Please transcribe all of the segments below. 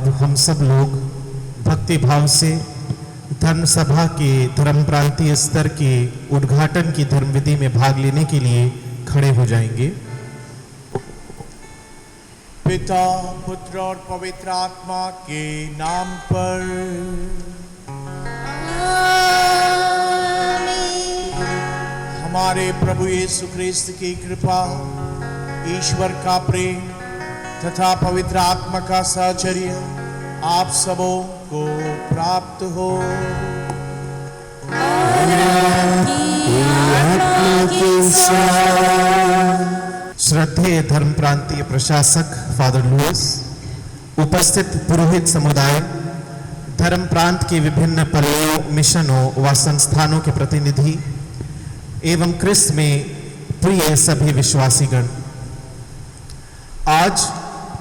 अब हम सब लोग भक्ति भाव से धर्म सभा के धर्म प्रांतीय स्तर के उद्घाटन की धर्म विधि में भाग लेने के लिए खड़े हो जाएंगे। पिता, पुत्र और पवित्र आत्मा के नाम पर हमारे प्रभु यीशु ख्रिस्त की कृपा, ईश्वर का प्रेम तथा पवित्र आत्मा का साहचर्य आप सबों को प्राप्त हो। श्रद्धेय धर्म प्रांतीय प्रशासक फादर लुइस, उपस्थित पुरोहित समुदाय, धर्म प्रांत के विभिन्न पर्यों, मिशनों व संस्थानों के प्रतिनिधि एवं क्रिस्त में प्रिय सभी विश्वासीगण, आज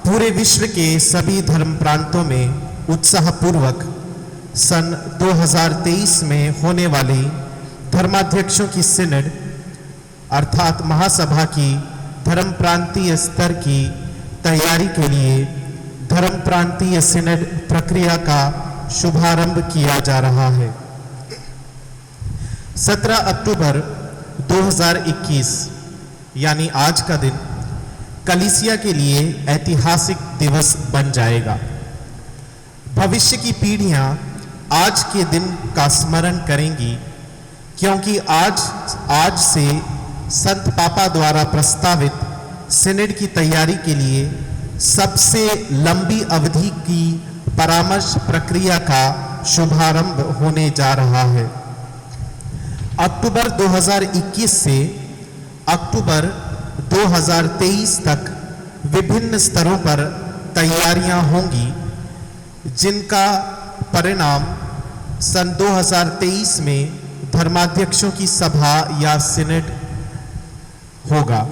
पूरे विश्व के सभी धर्म प्रांतों में उत्साहपूर्वक सन 2023 में होने वाली धर्माध्यक्षों की सिनड अर्थात महासभा की धर्म प्रांतीय स्तर की तैयारी के लिए धर्म प्रांतीय सिनड प्रक्रिया का शुभारंभ किया जा रहा है। 17 अक्टूबर 2021 यानी आज का दिन कलीसिया के लिए ऐतिहासिक दिवस बन जाएगा। भविष्य की पीढ़ियां आज के दिन का स्मरण करेंगी, क्योंकि आज से संत पापा द्वारा प्रस्तावित सिनड की तैयारी के लिए सबसे लंबी अवधि की परामर्श प्रक्रिया का शुभारंभ होने जा रहा है। अक्टूबर 2021 से अक्टूबर 2023 तक विभिन्न स्तरों पर तैयारियां होंगी, जिनका परिणाम सन 2023 में धर्माध्यक्षों की सभा या सिनड होगा।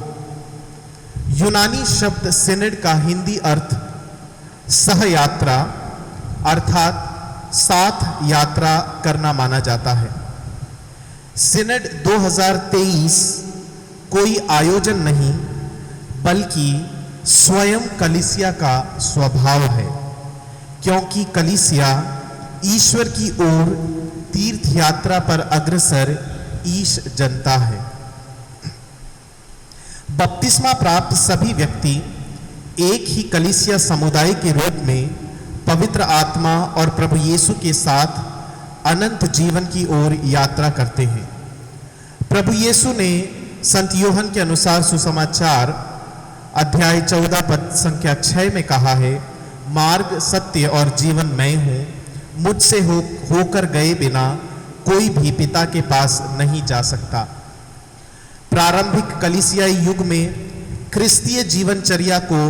यूनानी शब्द सिनड का हिंदी अर्थ सहयात्रा अर्थात साथ यात्रा करना माना जाता है। सिनड 2023 कोई आयोजन नहीं, बल्कि स्वयं कलीसिया का स्वभाव है, क्योंकि कलीसिया ईश्वर की ओर तीर्थ यात्रा पर अग्रसर ईश जनता है। बपतिस्मा प्राप्त सभी व्यक्ति एक ही कलीसिया समुदाय के रूप में पवित्र आत्मा और प्रभु यीशु के साथ अनंत जीवन की ओर यात्रा करते हैं। प्रभु यीशु ने संत यूहन्ना के अनुसार सुसमाचार अध्याय 14 पद संख्या 6 में कहा है, मार्ग, सत्य और जीवन मैं हूं, मुझसे होकर गए बिना कोई भी पिता के पास नहीं जा सकता। प्रारंभिक कलीसियाई युग में ख्रिस्तीय जीवनचर्या को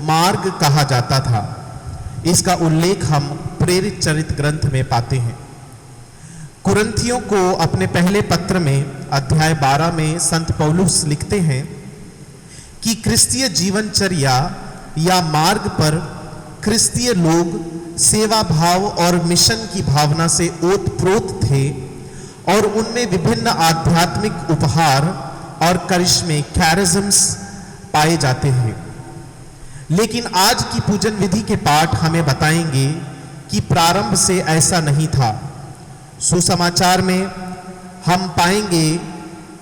मार्ग कहा जाता था। इसका उल्लेख हम प्रेरित चरित्र ग्रंथ में पाते हैं। कुरिन्थियों को अपने पहले पत्र में अध्याय 12 में संत पौलुस लिखते हैं कि क्रिस्तीय जीवनचर्या या मार्ग पर क्रिस्तीय लोग सेवा भाव और मिशन की भावना से ओतप्रोत थे और उनमें विभिन्न आध्यात्मिक उपहार और करिश्मे कैरिज्म्स पाए जाते हैं। लेकिन आज की पूजन विधि के पाठ हमें बताएंगे कि प्रारंभ से ऐसा नहीं था। सुसमाचार में हम पाएंगे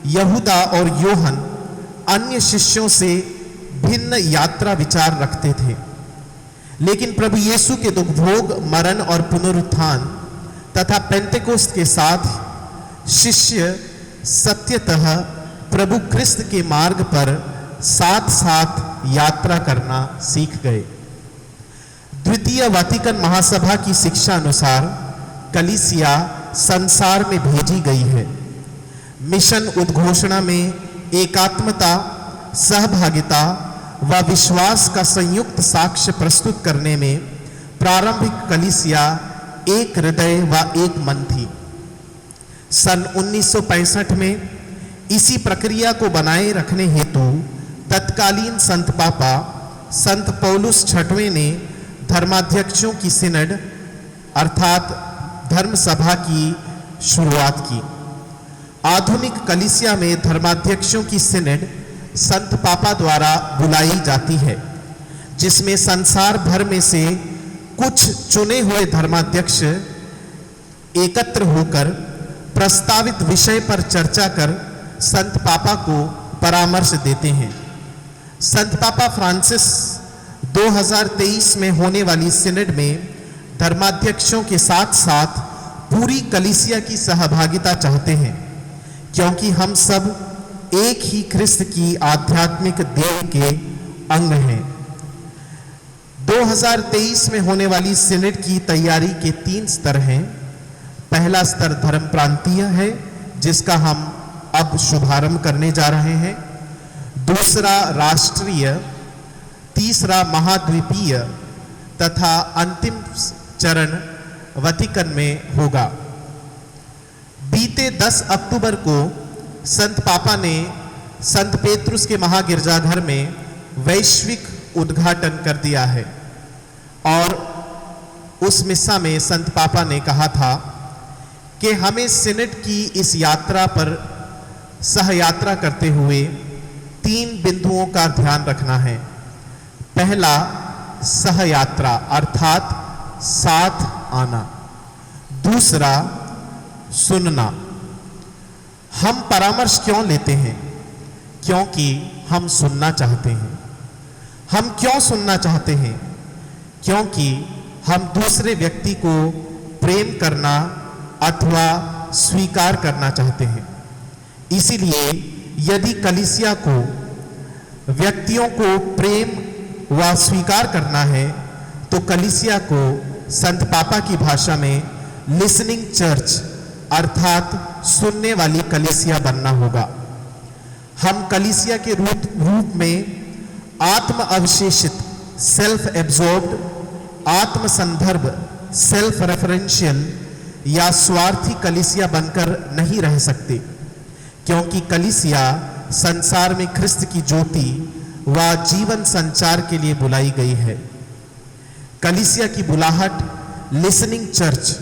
यहूदा और योहन अन्य शिष्यों से भिन्न यात्रा विचार रखते थे, लेकिन प्रभु यीशु के दुखभोग, मरण और पुनरुत्थान तथा पेंतेकोस्त के साथ शिष्य सत्यतः प्रभु क्रिस्त के मार्ग पर साथ साथ यात्रा करना सीख गए। द्वितीय वाटिकन महासभा की शिक्षा अनुसार कलीसिया संसार में भेजी गई है। मिशन उद्घोषणा में एकात्मता, सहभागिता व विश्वास का संयुक्त साक्ष्य प्रस्तुत करने में प्रारंभिक कलीसिया एक हृदय व एक मन थी। सन 1965 में इसी प्रक्रिया को बनाए रखने हेतु तत्कालीन संत पापा संत पौलुस छठवें ने धर्माध्यक्षों की सिनड अर्थात धर्म सभा की शुरुआत की। आधुनिक कलीसिया में धर्माध्यक्षों की सिनड संत पापा द्वारा बुलाई जाती है, जिसमें संसार भर में से कुछ चुने हुए धर्माध्यक्ष एकत्र होकर प्रस्तावित विषय पर चर्चा कर संत पापा को परामर्श देते हैं। संत पापा फ्रांसिस 2023 में होने वाली सिनड में धर्माध्यक्षों के साथ साथ पूरी कलीसिया की सहभागिता चाहते हैं, क्योंकि हम सब एक ही ख्रिस्त की आध्यात्मिक देह के अंग हैं। 2023 में होने वाली सिनड की तैयारी के 3 स्तर हैं। पहला स्तर धर्म प्रांतीय है, जिसका हम अब शुभारंभ करने जा रहे हैं। दूसरा राष्ट्रीय, तीसरा महाद्वीपीय तथा अंतिम चरण वतिकन में होगा। बीते 10 अक्टूबर को संत पापा ने संत पेत्रुस के महागिरजाघर में वैश्विक उद्घाटन कर दिया है और उस मिस्सा में संत पापा ने कहा था कि हमें सिनड की इस यात्रा पर सहयात्रा करते हुए 3 बिंदुओं का ध्यान रखना है। पहला, सहयात्रा अर्थात साथ आना। दूसरा, सुनना। हम परामर्श क्यों लेते हैं? क्योंकि हम सुनना चाहते हैं। हम क्यों सुनना चाहते हैं? क्योंकि हम दूसरे व्यक्ति को प्रेम करना अथवा स्वीकार करना चाहते हैं। इसीलिए यदि कलीसिया को व्यक्तियों को प्रेम व स्वीकार करना है तो कलीसिया को संत पापा की भाषा में लिसनिंग चर्च अर्थात सुनने वाली कलीसिया बनना होगा। हम कलीसिया के रूप में आत्म अवशेषित सेल्फ एब्जॉर्ब्ड, आत्म संदर्भ सेल्फ रेफरेंशियल या स्वार्थी कलीसिया बनकर नहीं रह सकते, क्योंकि कलीसिया संसार में ख्रिस्त की ज्योति व जीवन संचार के लिए बुलाई गई है। कलीसिया की बुलाहट लिसनिंग चर्च,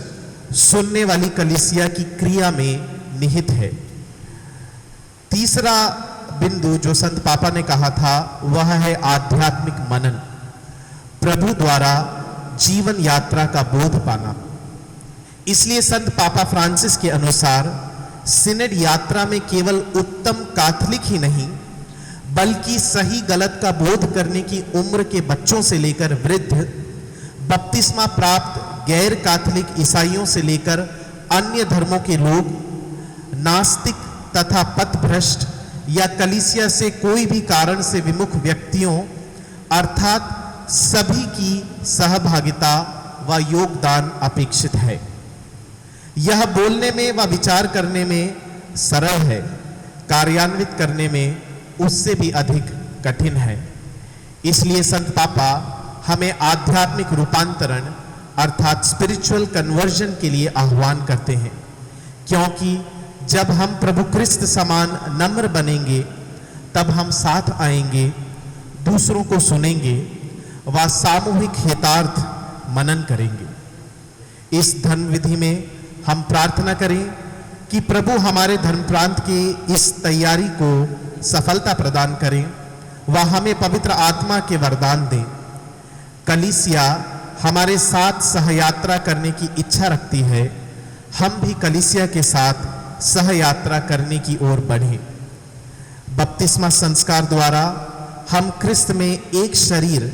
सुनने वाली कलीसिया की क्रिया में निहित है। तीसरा बिंदु जो संत पापा ने कहा था वह है आध्यात्मिक मनन, प्रभु द्वारा जीवन यात्रा का बोध पाना। इसलिए संत पापा फ्रांसिस के अनुसार सिनड यात्रा में केवल उत्तम कैथोलिक ही नहीं बल्कि सही गलत का बोध करने की उम्र के बच्चों से लेकर वृद्ध, बपतिस्मा प्राप्त गैर कैथोलिक ईसाइयों से लेकर अन्य धर्मों के लोग, नास्तिक तथा पथभ्रष्ट या कलीसिया से कोई भी कारण से विमुख व्यक्तियों अर्थात सभी की सहभागिता व योगदान अपेक्षित है। यह बोलने में व विचार करने में सरल है, कार्यान्वित करने में उससे भी अधिक कठिन है। इसलिए संत पापा हमें आध्यात्मिक रूपांतरण अर्थात स्पिरिचुअल कन्वर्जन के लिए आह्वान करते हैं, क्योंकि जब हम प्रभु क्रिस्त समान नम्र बनेंगे तब हम साथ आएंगे, दूसरों को सुनेंगे व सामूहिक हितार्थ मनन करेंगे। इस धर्म विधि में हम प्रार्थना करें कि प्रभु हमारे धर्म प्रांत की इस तैयारी को सफलता प्रदान करें व हमें पवित्र आत्मा के वरदान दें। कलीसिया हमारे साथ सहयात्रा करने की इच्छा रखती है, हम भी कलीसिया के साथ सहयात्रा करने की ओर बढ़ें। बपतिस्मा संस्कार द्वारा हम क्रिस्त में एक शरीर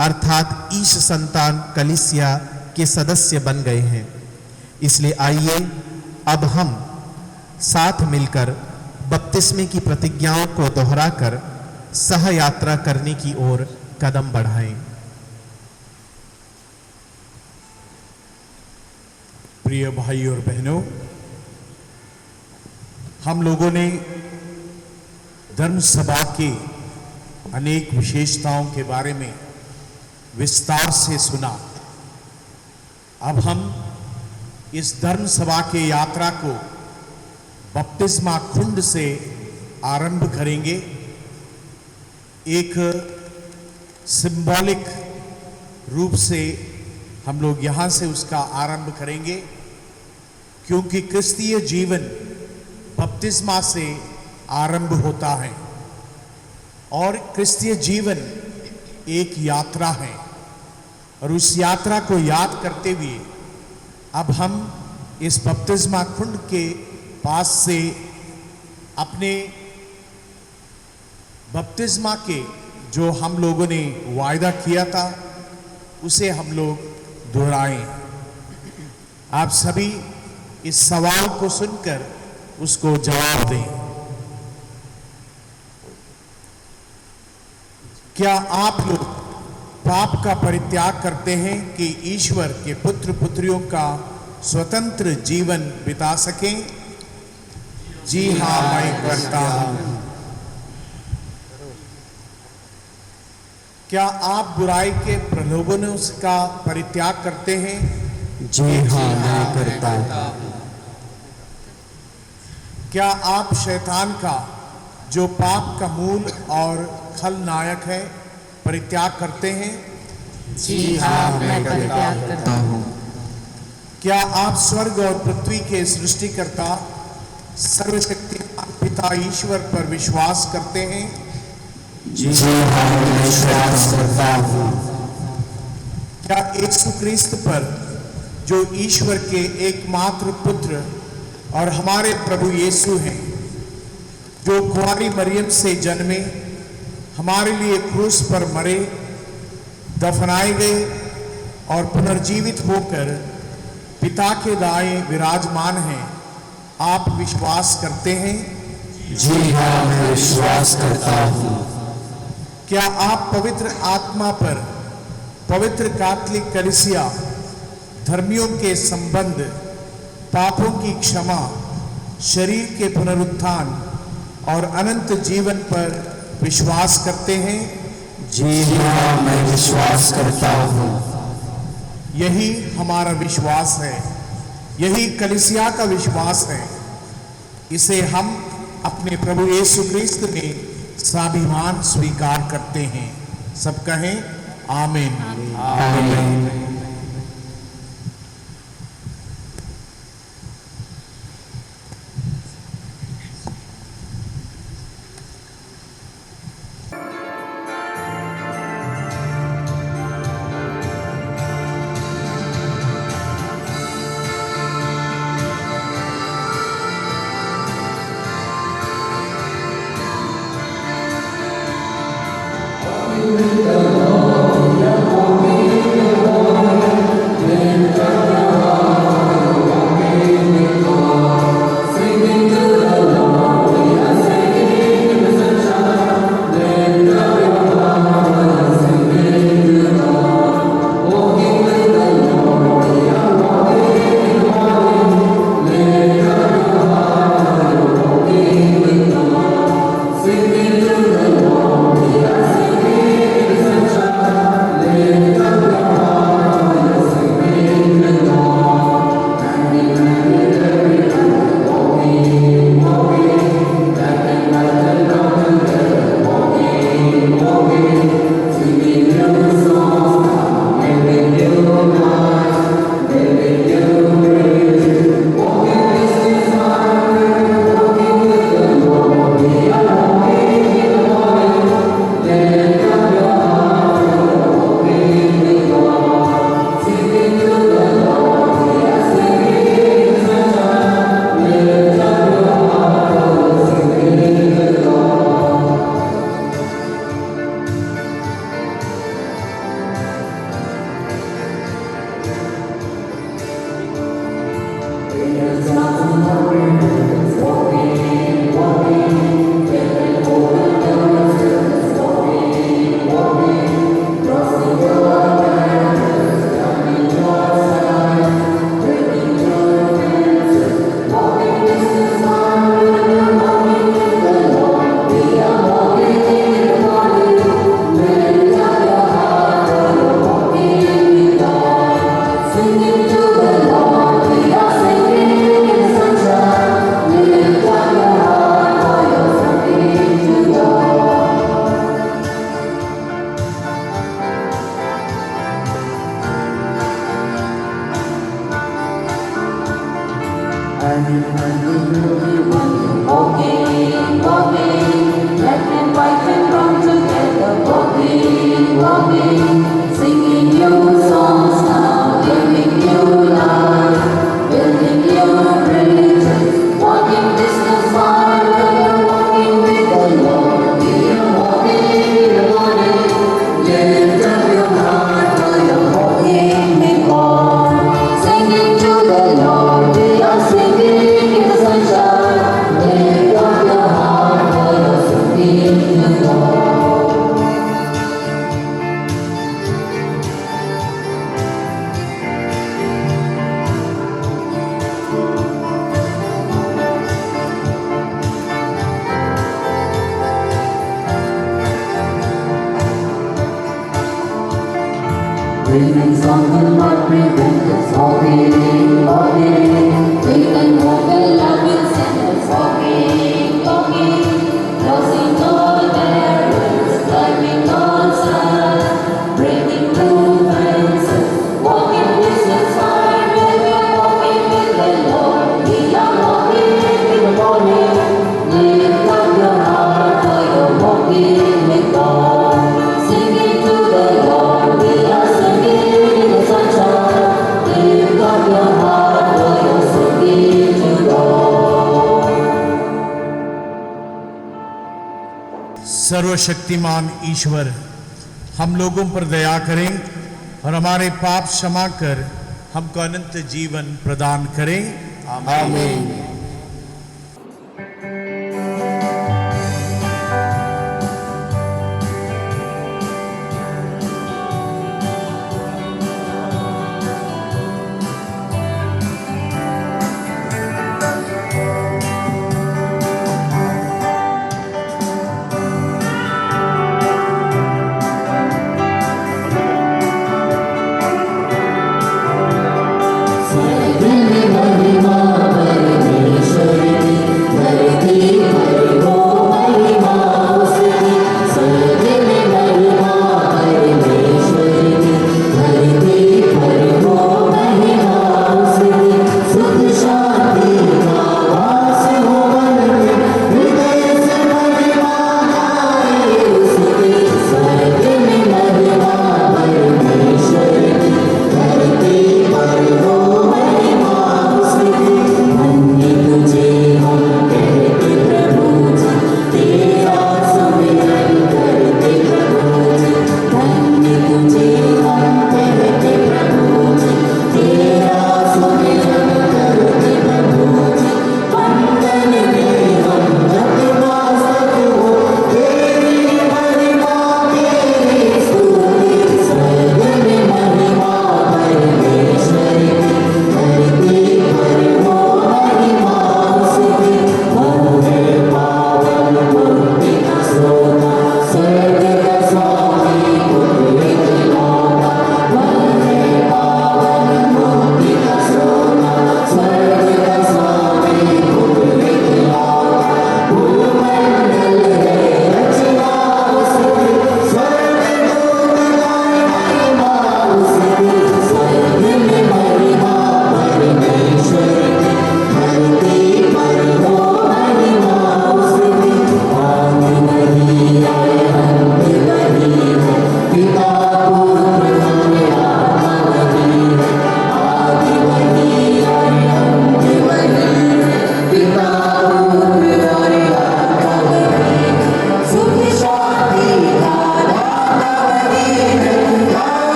अर्थात ईश संतान कलीसिया के सदस्य बन गए हैं। इसलिए आइए अब हम साथ मिलकर बपतिस्मे की प्रतिज्ञाओं को दोहराकर सहयात्रा करने की ओर कदम बढ़ाएं। प्रिय भाई और बहनों, हम लोगों ने धर्म सभा की अनेक विशेषताओं के बारे में विस्तार से सुना। अब हम इस धर्म सभा के यात्रा को बपतिस्मा कुंड से आरंभ करेंगे। एक सिंबॉलिक रूप से हम लोग यहाँ से उसका आरंभ करेंगे, क्योंकि क्रिस्तीय जीवन बपतिस्मा से आरंभ होता है और क्रिस्तीय जीवन एक यात्रा है और उस यात्रा को याद करते हुए अब हम इस बपतिस्मा कुंड के पास से अपने बपतिस्मा के जो हम लोगों ने वायदा किया था उसे हम लोग दोहराएं। आप सभी इस सवाल को सुनकर उसको जवाब दें। क्या आप लोग पाप का परित्याग करते हैं कि ईश्वर के पुत्र पुत्रियों का स्वतंत्र जीवन बिता सकें? जी हाँ, मैं करता हूं। क्या आप बुराई के प्रलोभनों का परित्याग करते हैं? जी हाँ, मैं करता हूं। क्या आप शैतान का जो पाप का मूल और खलनायक है परित्याग करते हैं? जी हाँ, मैं परित्याग करता हूँ। क्या आप स्वर्ग और पृथ्वी के सृष्टिकर्ता सर्वशक्तिमान पिता ईश्वर पर विश्वास करते हैं? जी हाँ, मैं विश्वास करता हूँ। क्या यीशु क्रिस्त पर जो ईश्वर के एकमात्र पुत्र और हमारे प्रभु यीशु हैं, जो कुंवारी मरियम से जन्मे, हमारे लिए क्रूस पर मरे, दफनाए गए और पुनर्जीवित होकर पिता के दाएं विराजमान हैं, आप विश्वास करते हैं? जी हाँ, मैं विश्वास करता हूँ। क्या आप पवित्र आत्मा पर, पवित्र कैथोलिक कलीसिया, धर्मियों के संबंध, पापों की क्षमा, शरीर के पुनरुत्थान और अनंत जीवन पर विश्वास करते हैं? जी हाँ, मैं विश्वास करता हूँ। यही हमारा विश्वास है, यही कलीसिया का विश्वास है। इसे हम अपने प्रभु यीशु क्रिस्त में स्वाभिमान स्वीकार करते हैं। सब कहें आमीन। आमीन। Walking, singing your song. सर्वशक्तिमान ईश्वर हम लोगों पर दया करें और हमारे पाप क्षमा कर हमको अनंत जीवन प्रदान करें। आमीन।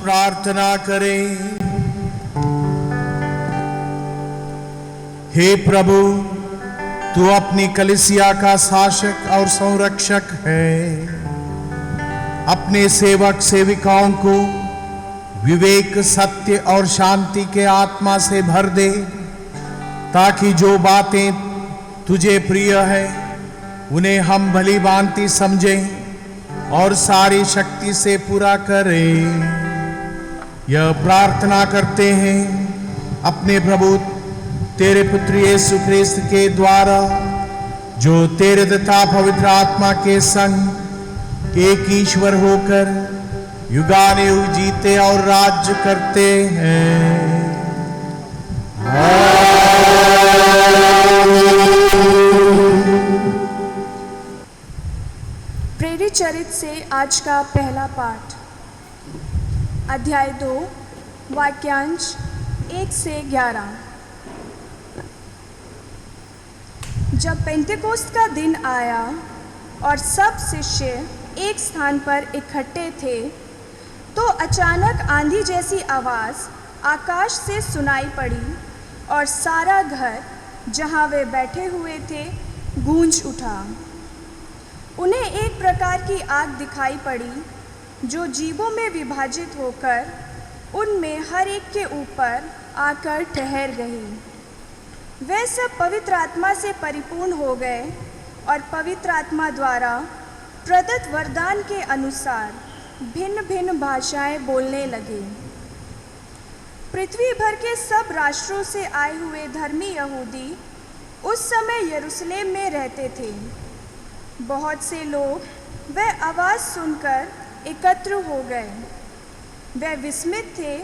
प्रार्थना करें। हे प्रभु, तू अपनी कलीसिया का शासक और संरक्षक है। अपने सेवक सेविकाओं को विवेक, सत्य और शांति के आत्मा से भर दे, ताकि जो बातें तुझे प्रिय है उन्हें हम भली भांति समझें और सारी शक्ति से पूरा करें। यह प्रार्थना करते हैं अपने प्रभु तेरे पुत्र यीशु ख्रिस्त के द्वारा, जो तेरे तथा पवित्र आत्मा के संग एक ईश्वर होकर युगानुयुग जीते और राज्य करते हैं। प्रेरित चरित्र से आज का पहला पाठ, अध्याय 2, वाक्यांश 1 से 11। जब पेंटेकोस्त का दिन आया और सब शिष्य एक स्थान पर इकट्ठे थे, तो अचानक आंधी जैसी आवाज़ आकाश से सुनाई पड़ी और सारा घर जहाँ वे बैठे हुए थे गूंज उठा। उन्हें एक प्रकार की आग दिखाई पड़ी, जो जीवों में विभाजित होकर उनमें हर एक के ऊपर आकर ठहर गई। वे सब पवित्र आत्मा से परिपूर्ण हो गए और पवित्र आत्मा द्वारा प्रदत्त वरदान के अनुसार भिन्न भिन्न भाषाएं बोलने लगे। पृथ्वी भर के सब राष्ट्रों से आए हुए धर्मी यहूदी उस समय यरूशलेम में रहते थे। बहुत से लोग वह आवाज़ सुनकर एकत्र हो गए। वे विस्मित थे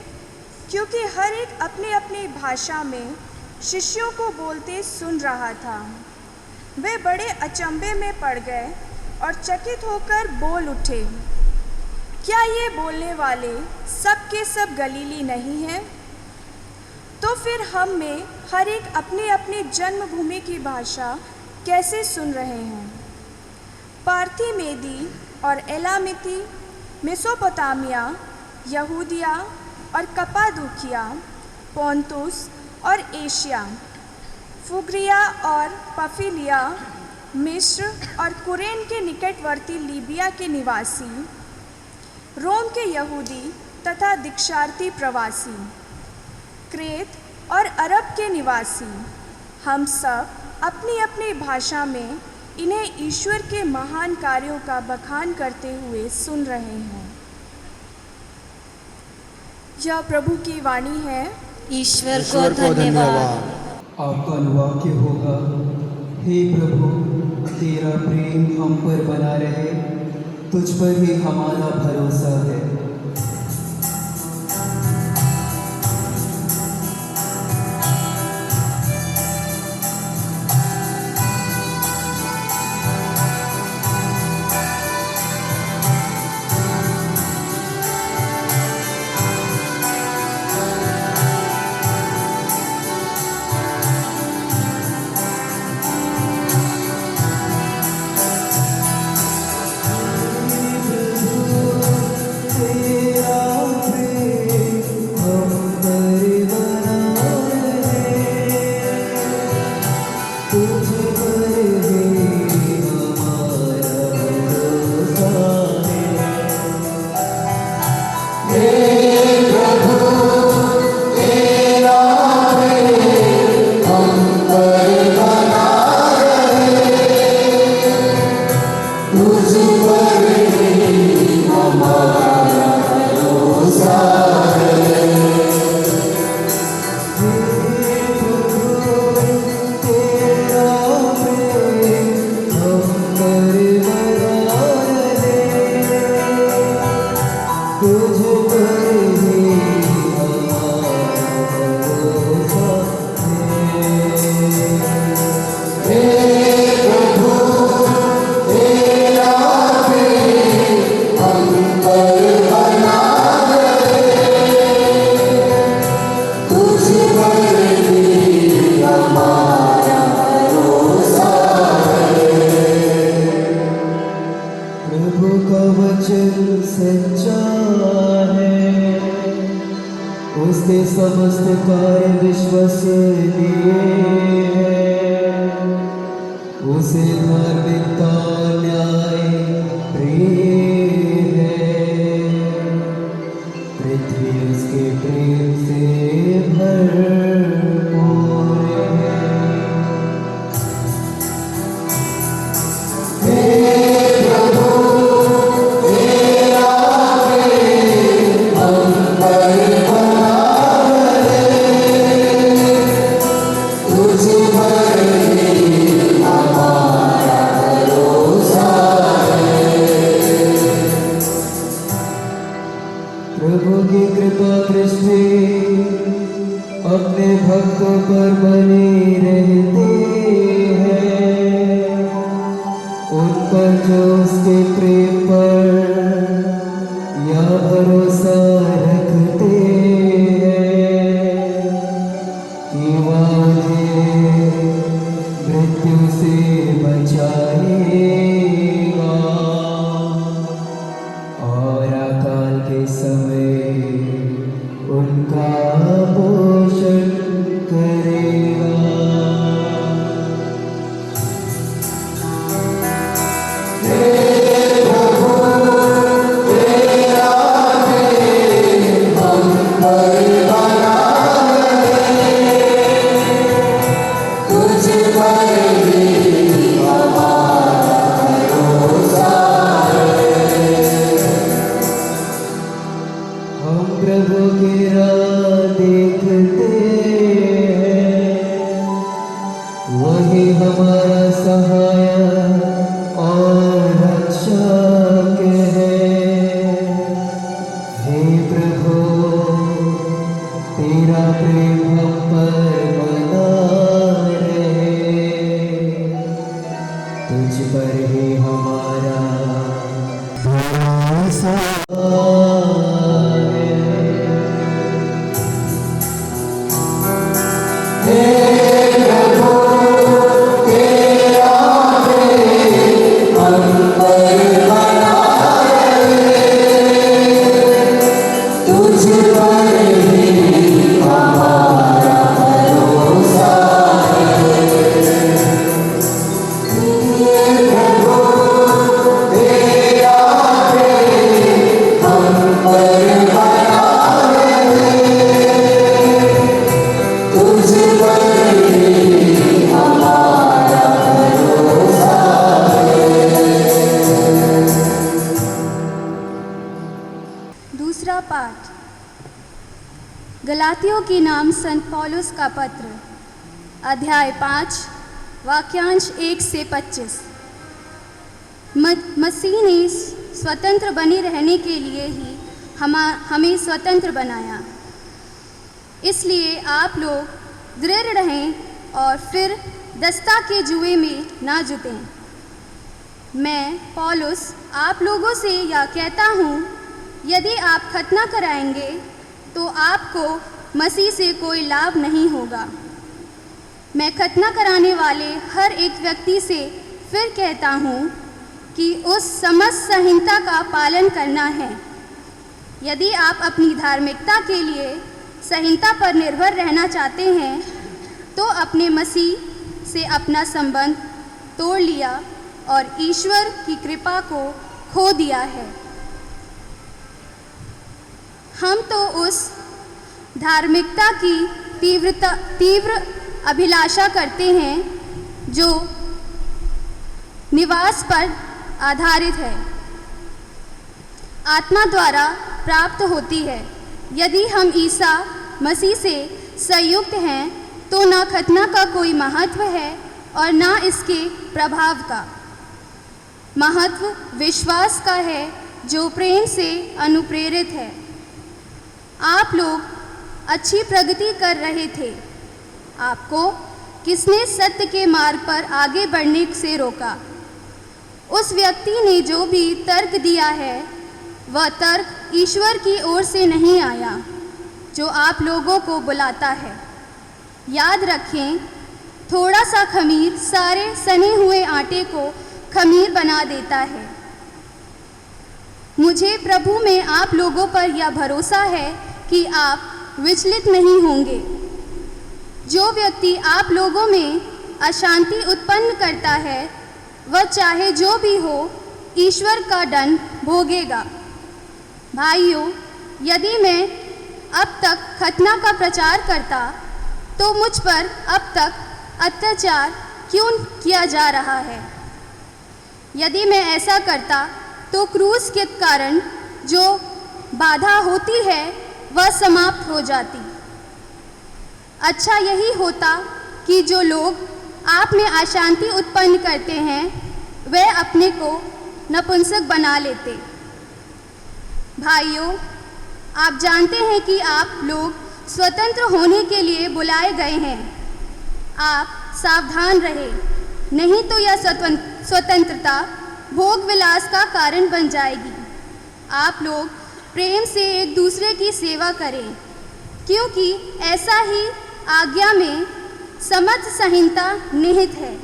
क्योंकि हर एक अपनी अपनी भाषा में शिष्यों को बोलते सुन रहा था। वे बड़े अचंभे में पड़ गए और चकित होकर बोल उठे, क्या ये बोलने वाले सब के सब गलीली नहीं हैं? तो फिर हम में हर एक अपनी अपनी जन्मभूमि की भाषा कैसे सुन रहे हैं? पार्थी, मेदी और एलामिती, मेसोपोटामिया, यहूदिया और कपादुकिया, पोंतुस और एशिया, फुग्रिया और पफिलिया, मिस्र और कुरेन के निकटवर्ती लीबिया के निवासी, रोम के यहूदी तथा दीक्षार्थी प्रवासी, क्रेत और अरब के निवासी, हम सब अपनी अपनी भाषा में इन्हें ईश्वर के महान कार्यों का बखान करते हुए सुन रहे हैं। यह प्रभु की वाणी है। ईश्वर को धन्यवाद। आपका वाक्य होगा, हे प्रभु तेरा प्रेम हम पर बना रहे, तुझ पर ही हमारा भरोसा है। उसके समस्त कार्य विश्वसनीय हैं, उसे धार्मिकता न्याय प्रिय है, पृथ्वी उसके प्रेम से भरपूर है। प्रभु की कृपा दृष्टि अपने भक्तों पर बनी रहती है, उन पर जो उसके प्रेम पर या भरोसा रखते हैं कि वह उन्हें मृत्यु से बचाएगा और अकाल के समय उनका पोषण करेगा। हे प्रभु तेरा रहे हमारा भरोसा। दूसरा पाठ गलातियों के नाम संत पौलुस का पत्र, अध्याय 5, वाक्यांश 1 से 25। मसीह ने स्वतंत्र बने रहने के लिए ही हमें स्वतंत्र बनाया। इसलिए आप लोग दृढ़ रहें और फिर दस्ता के जुए में ना जुटें। मैं पौलुस आप लोगों से यह कहता हूँ, यदि आप खतना कराएंगे तो आपको मसीह से कोई लाभ नहीं होगा। मैं खतना कराने वाले हर एक व्यक्ति से फिर कहता हूँ कि उस समस्त संहिता का पालन करना है। यदि आप अपनी धार्मिकता के लिए संहिता पर निर्भर रहना चाहते हैं तो अपने मसीह से अपना संबंध तोड़ लिया और ईश्वर की कृपा को खो दिया है। हम तो उस धार्मिकता की तीव्र अभिलाषा करते हैं जो निवास पर आधारित है, आत्मा द्वारा प्राप्त होती है। यदि हम ईसा मसीह से संयुक्त हैं तो ना खतना का कोई महत्व है और ना इसके प्रभाव का। महत्व विश्वास का है जो प्रेम से अनुप्रेरित है। आप लोग अच्छी प्रगति कर रहे थे। आपको किसने सत्य के मार्ग पर आगे बढ़ने से रोका? उस व्यक्ति ने जो भी तर्क दिया है वह तर्क ईश्वर की ओर से नहीं आया जो आप लोगों को बुलाता है। याद रखें, थोड़ा सा खमीर सारे सने हुए आटे को खमीर बना देता है। मुझे प्रभु में आप लोगों पर यह भरोसा है कि आप विचलित नहीं होंगे। जो व्यक्ति आप लोगों में अशांति उत्पन्न करता है वह चाहे जो भी हो ईश्वर का दंड भोगेगा। भाइयों, यदि मैं अब तक खतना का प्रचार करता तो मुझ पर अब तक अत्याचार क्यों किया जा रहा है? यदि मैं ऐसा करता तो क्रूस के कारण जो बाधा होती है वह समाप्त हो जाती। अच्छा यही होता कि जो लोग आप में अशांति उत्पन्न करते हैं वे अपने को नपुंसक बना लेते। भाइयों, आप जानते हैं कि आप लोग स्वतंत्र होने के लिए बुलाए गए हैं। आप सावधान रहे, नहीं तो यह स्वतंत्रता भोग विलास का कारण बन जाएगी। आप लोग प्रेम से एक दूसरे की सेवा करें, क्योंकि ऐसा ही आज्ञा में समस्त संहिता निहित है।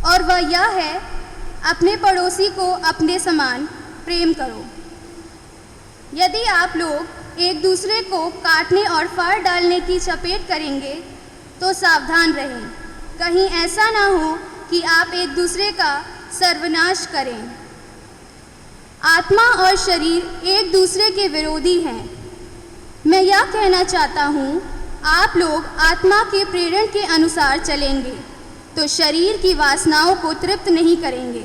और वह यह है, अपने पड़ोसी को अपने समान प्रेम करो। यदि आप लोग एक दूसरे को काटने और फाड़ डालने की चपेट करेंगे तो सावधान रहें, कहीं ऐसा ना हो कि आप एक दूसरे का सर्वनाश करें। आत्मा और शरीर एक दूसरे के विरोधी हैं। मैं यह कहना चाहता हूँ, आप लोग आत्मा के प्रेरण के अनुसार चलेंगे तो शरीर की वासनाओं को तृप्त नहीं करेंगे।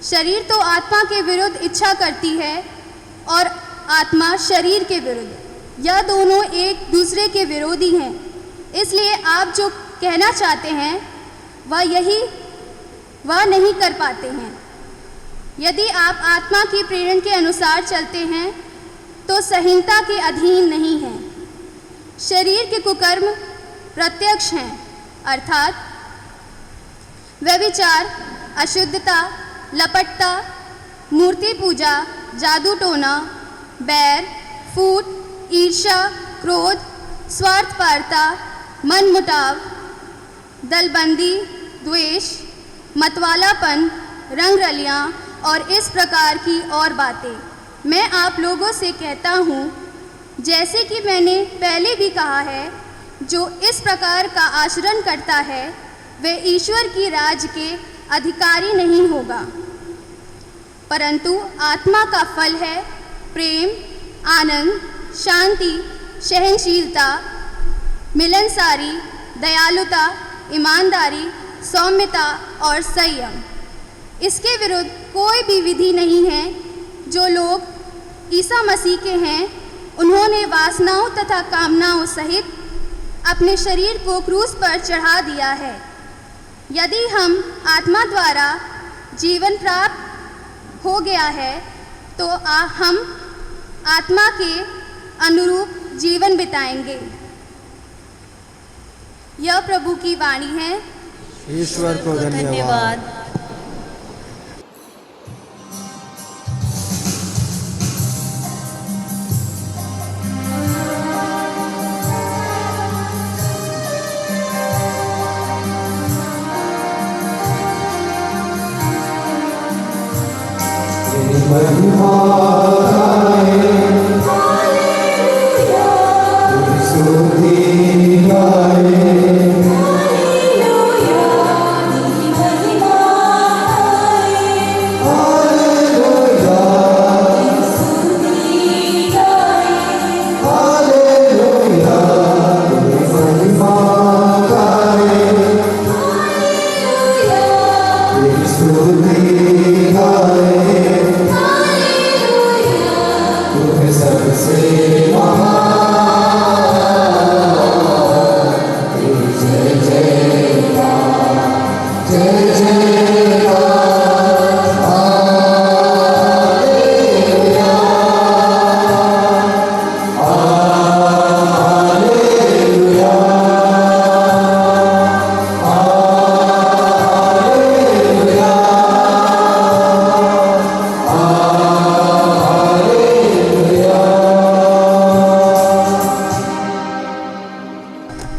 शरीर तो आत्मा के विरुद्ध इच्छा करती है और आत्मा शरीर के विरुद्ध, यह दोनों एक दूसरे के विरोधी हैं। इसलिए आप जो कहना चाहते हैं वह नहीं कर पाते हैं। यदि आप आत्मा की प्रेरण के अनुसार चलते हैं तो संहिता के अधीन नहीं हैं। शरीर के कुकर्म प्रत्यक्ष हैं, अर्थात व्यभिचार, अशुद्धता, लपटता, मूर्ति पूजा, जादू टोना, बैर, फूट, ईर्ष्या, क्रोध, स्वार्थपरता, मनमुटाव, दलबंदी, द्वेष, मतवालापन, रंगरलियाँ और इस प्रकार की और बातें। मैं आप लोगों से कहता हूँ, जैसे कि मैंने पहले भी कहा है, जो इस प्रकार का आचरण करता है वह ईश्वर की राज के अधिकारी नहीं होगा। परंतु आत्मा का फल है प्रेम, आनंद, शांति, सहनशीलता, मिलनसारी, दयालुता, ईमानदारी, सौम्यता और संयम। इसके विरुद्ध कोई भी विधि नहीं है। जो लोग ईसा मसीह के हैं, उन्होंने वासनाओं तथा कामनाओं सहित अपने शरीर को क्रूस पर चढ़ा दिया है। यदि हम आत्मा द्वारा जीवन प्राप्त हो गया है तो हम आत्मा के अनुरूप जीवन बिताएंगे। यह प्रभु की वाणी है। ईश्वर को धन्यवाद।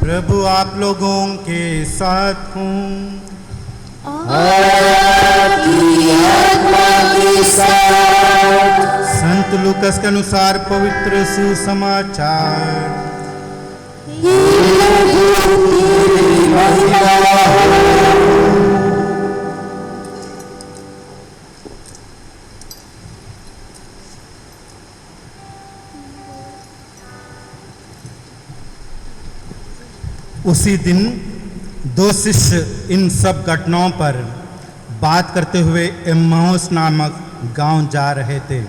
प्रभु आप लोगों के साथ हूँ। संत लूकस के अनुसार पवित्र सुसमाचार। उसी दिन दो शिष्य इन सब घटनाओं पर बात करते हुए एम्माउस नामक गांव जा रहे थे।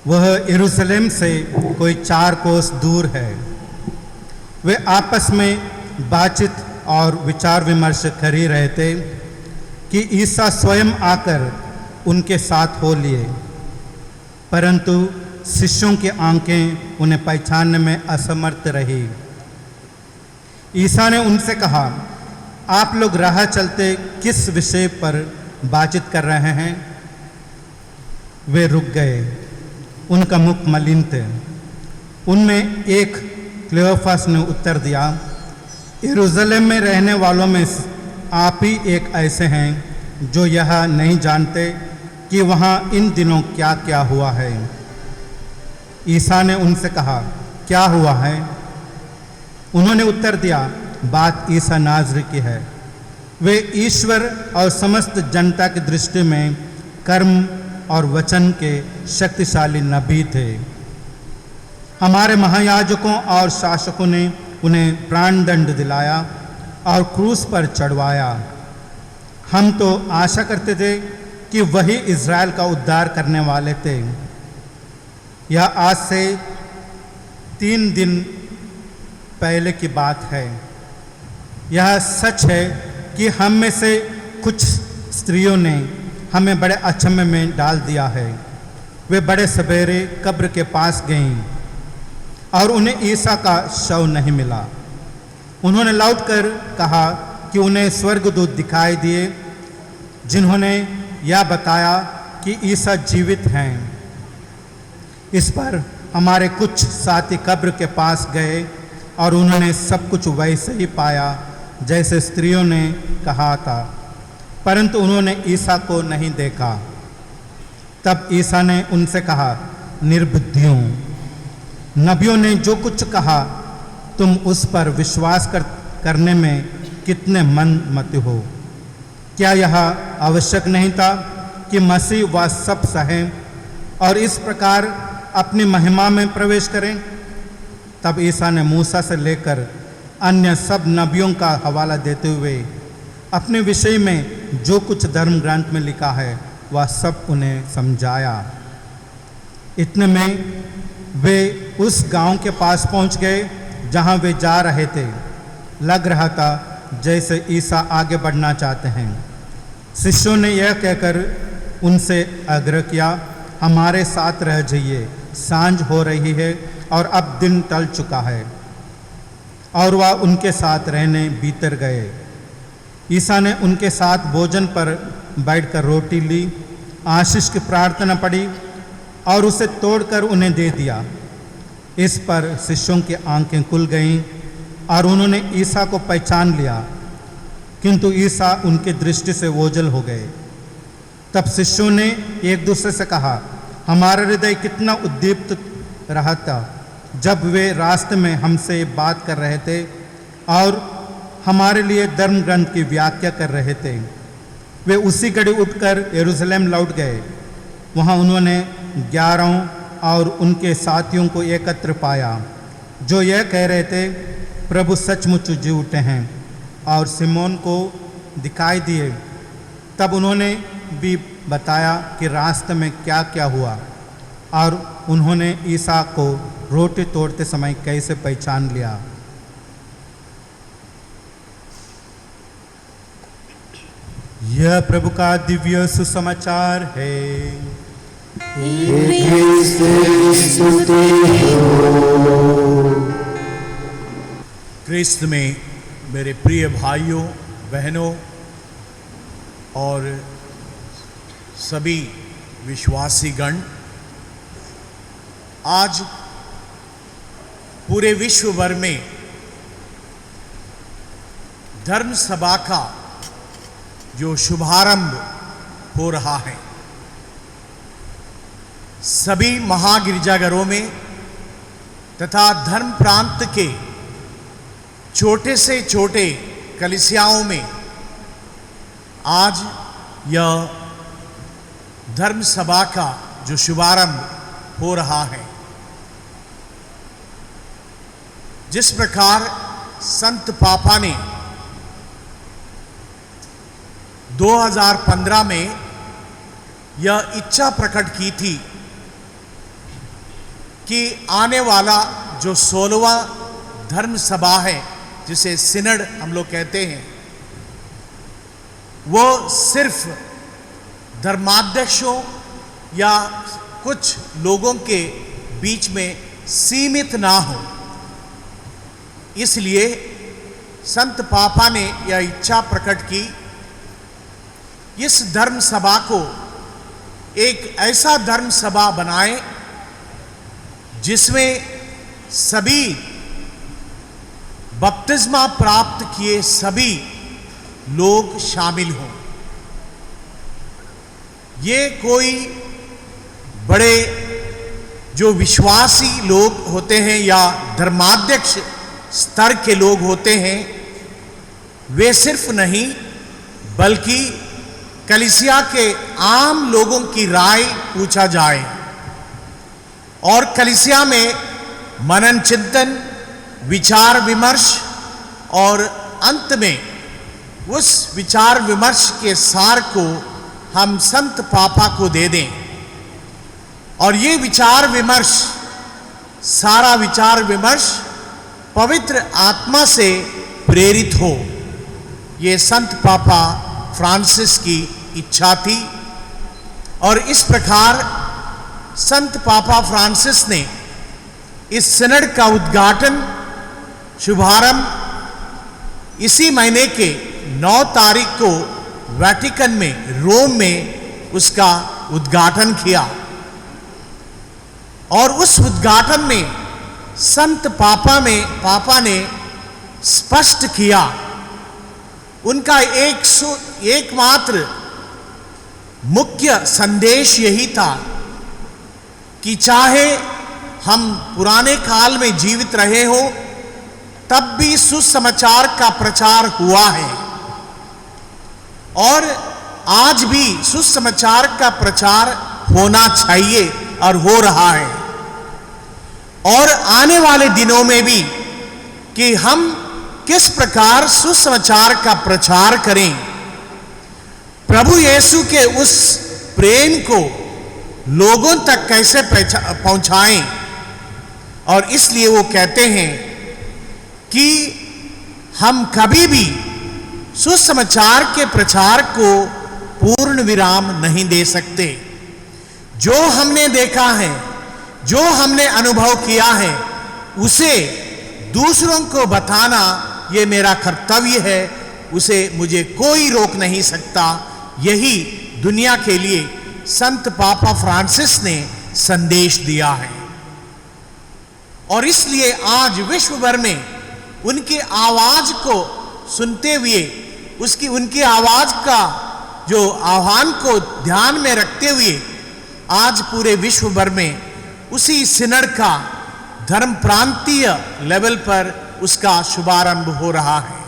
वह यरूशलेम से कोई 4 कोस दूर है। वे आपस में बातचीत और विचार विमर्श कर ही रहे थे कि ईसा स्वयं आकर उनके साथ हो लिए, परंतु शिष्यों की आंखें उन्हें पहचानने में असमर्थ रही। ईसा ने उनसे कहा, आप लोग राह चलते किस विषय पर बातचीत कर रहे हैं? वे रुक गए, उनका मुख मलिन थे। उनमें एक क्लेओफास ने उत्तर दिया, यरूशलेम में रहने वालों में आप ही एक ऐसे हैं जो यह नहीं जानते कि वहाँ इन दिनों क्या क्या हुआ है। ईसा ने उनसे कहा, क्या हुआ है? उन्होंने उत्तर दिया, बात ईसा नाज़री की है। वे ईश्वर और समस्त जनता की दृष्टि में कर्म और वचन के शक्तिशाली नबी थे। हमारे महायाजकों और शासकों ने उन्हें प्राणदंड दिलाया और क्रूस पर चढ़वाया। हम तो आशा करते थे कि वही इज़राइल का उद्धार करने वाले थे। यह आज से 3 दिन पहले की बात है। यह सच है कि हम में से कुछ स्त्रियों ने हमें बड़े अचंभे में डाल दिया है। वे बड़े सवेरे कब्र के पास गईं और उन्हें ईसा का शव नहीं मिला। उन्होंने लौटकर कहा कि उन्हें स्वर्गदूत दिखाई दिए जिन्होंने यह बताया कि ईसा जीवित हैं। इस पर हमारे कुछ साथी कब्र के पास गए और उन्होंने सब कुछ वैसे ही पाया जैसे स्त्रियों ने कहा था, परंतु उन्होंने ईसा को नहीं देखा। तब ईसा ने उनसे कहा, निर्बुद्धियों, नबियों ने जो कुछ कहा तुम उस पर विश्वास करने में कितने मंद हो। क्या यह आवश्यक नहीं था कि मसीह वह सब सहे और इस प्रकार अपनी महिमा में प्रवेश करें? तब ईसा ने मूसा से लेकर अन्य सब नबियों का हवाला देते हुए अपने विषय में जो कुछ धर्म ग्रंथ में लिखा है वह सब उन्हें समझाया। इतने में वे उस गांव के पास पहुंच गए जहां वे जा रहे थे। लग रहा था जैसे ईसा आगे बढ़ना चाहते हैं। शिष्यों ने यह कहकर उनसे आग्रह किया, हमारे साथ रह जाइए, सांझ हो रही है और अब दिन टल चुका है। और वह उनके साथ रहने भीतर गए। ईसा ने उनके साथ भोजन पर बैठकर रोटी ली, आशीष की प्रार्थना पढ़ी और उसे तोड़कर उन्हें दे दिया। इस पर शिष्यों की आंखें खुल गईं और उन्होंने ईसा को पहचान लिया, किंतु ईसा उनकी दृष्टि से ओझल हो गए। तब शिष्यों ने एक दूसरे से कहा, हमारा हृदय कितना उद्दीप्त रहा था जब वे रास्ते में हमसे बात कर रहे थे और हमारे लिए धर्म ग्रंथ की व्याख्या कर रहे थे। वे उसी घड़ी उठकर यरूशलेम लौट गए। वहाँ उन्होंने 11 और उनके साथियों को एकत्र पाया जो यह कह रहे थे, प्रभु सचमुच जी उठे हैं और सिमोन को दिखाई दिए। तब उन्होंने भी बताया कि रास्ते में क्या क्या हुआ और उन्होंने ईसा को रोटी तोड़ते समय कैसे पहचान लिया। यह प्रभु का दिव्य सुसमाचार है। क्रिस्त में मेरे प्रिय भाइयों बहनों और सभी विश्वासीगण, आज पूरे विश्व भर में धर्म सभा का जो शुभारंभ हो रहा है, सभी महागिरजाघरों में तथा धर्म प्रांत के छोटे से छोटे कलीसियाओं में आज यह धर्म सभा का जो शुभारंभ हो रहा है। जिस प्रकार संत पापा ने 2015 में यह इच्छा प्रकट की थी कि आने वाला जो 16वां धर्म सभा है, जिसे सिनड हम लोग कहते हैं, वो सिर्फ धर्माध्यक्षों या कुछ लोगों के बीच में सीमित ना हो। इसलिए संत पापा ने यह इच्छा प्रकट की, इस धर्म सभा को एक ऐसा धर्म सभा बनाए जिसमें सभी बपतिस्मा प्राप्त किए सभी लोग शामिल हों। ये कोई बड़े जो विश्वासी लोग होते हैं या धर्माध्यक्ष स्तर के लोग होते हैं, वे सिर्फ नहीं बल्कि कलीसिया के आम लोगों की राय पूछा जाए और कलीसिया में मनन चिंतन, विचार विमर्श और अंत में उस विचार विमर्श के सार को हम संत पापा को दे दें और ये विचार विमर्श, सारा विचार विमर्श पवित्र आत्मा से प्रेरित हो। ये संत पापा फ्रांसिस की इच्छा थी और इस प्रकार संत पापा फ्रांसिस ने इस सिनड का उद्घाटन, शुभारंभ इसी महीने के 9 तारीख को वेटिकन में, रोम में उसका उद्घाटन किया। और उस उद्घाटन में संत पापा ने स्पष्ट किया, उनका एकमात्र मुख्य संदेश यही था कि चाहे हम पुराने काल में जीवित रहे हो, तब भी सुसमाचार का प्रचार हुआ है और आज भी सुसमाचार का प्रचार होना चाहिए और हो रहा है। और आने वाले दिनों में भी कि हम किस प्रकार सुसमाचार का प्रचार करें, प्रभु यीशु के उस प्रेम को लोगों तक कैसे पहुंचाएं। और इसलिए वो कहते हैं कि हम कभी भी सुसमाचार के प्रचार को पूर्ण विराम नहीं दे सकते। जो हमने देखा है, जो हमने अनुभव किया है, उसे दूसरों को बताना ये मेरा कर्तव्य है, उसे मुझे कोई रोक नहीं सकता। यही दुनिया के लिए संत पापा फ्रांसिस ने संदेश दिया है। और इसलिए आज विश्व भर में उनकी आवाज को सुनते हुए, उनकी आवाज का जो आह्वान को ध्यान में रखते हुए आज पूरे विश्व भर में उसी सिनड का धर्म प्रांतीय लेवल पर उसका शुभारंभ हो रहा है।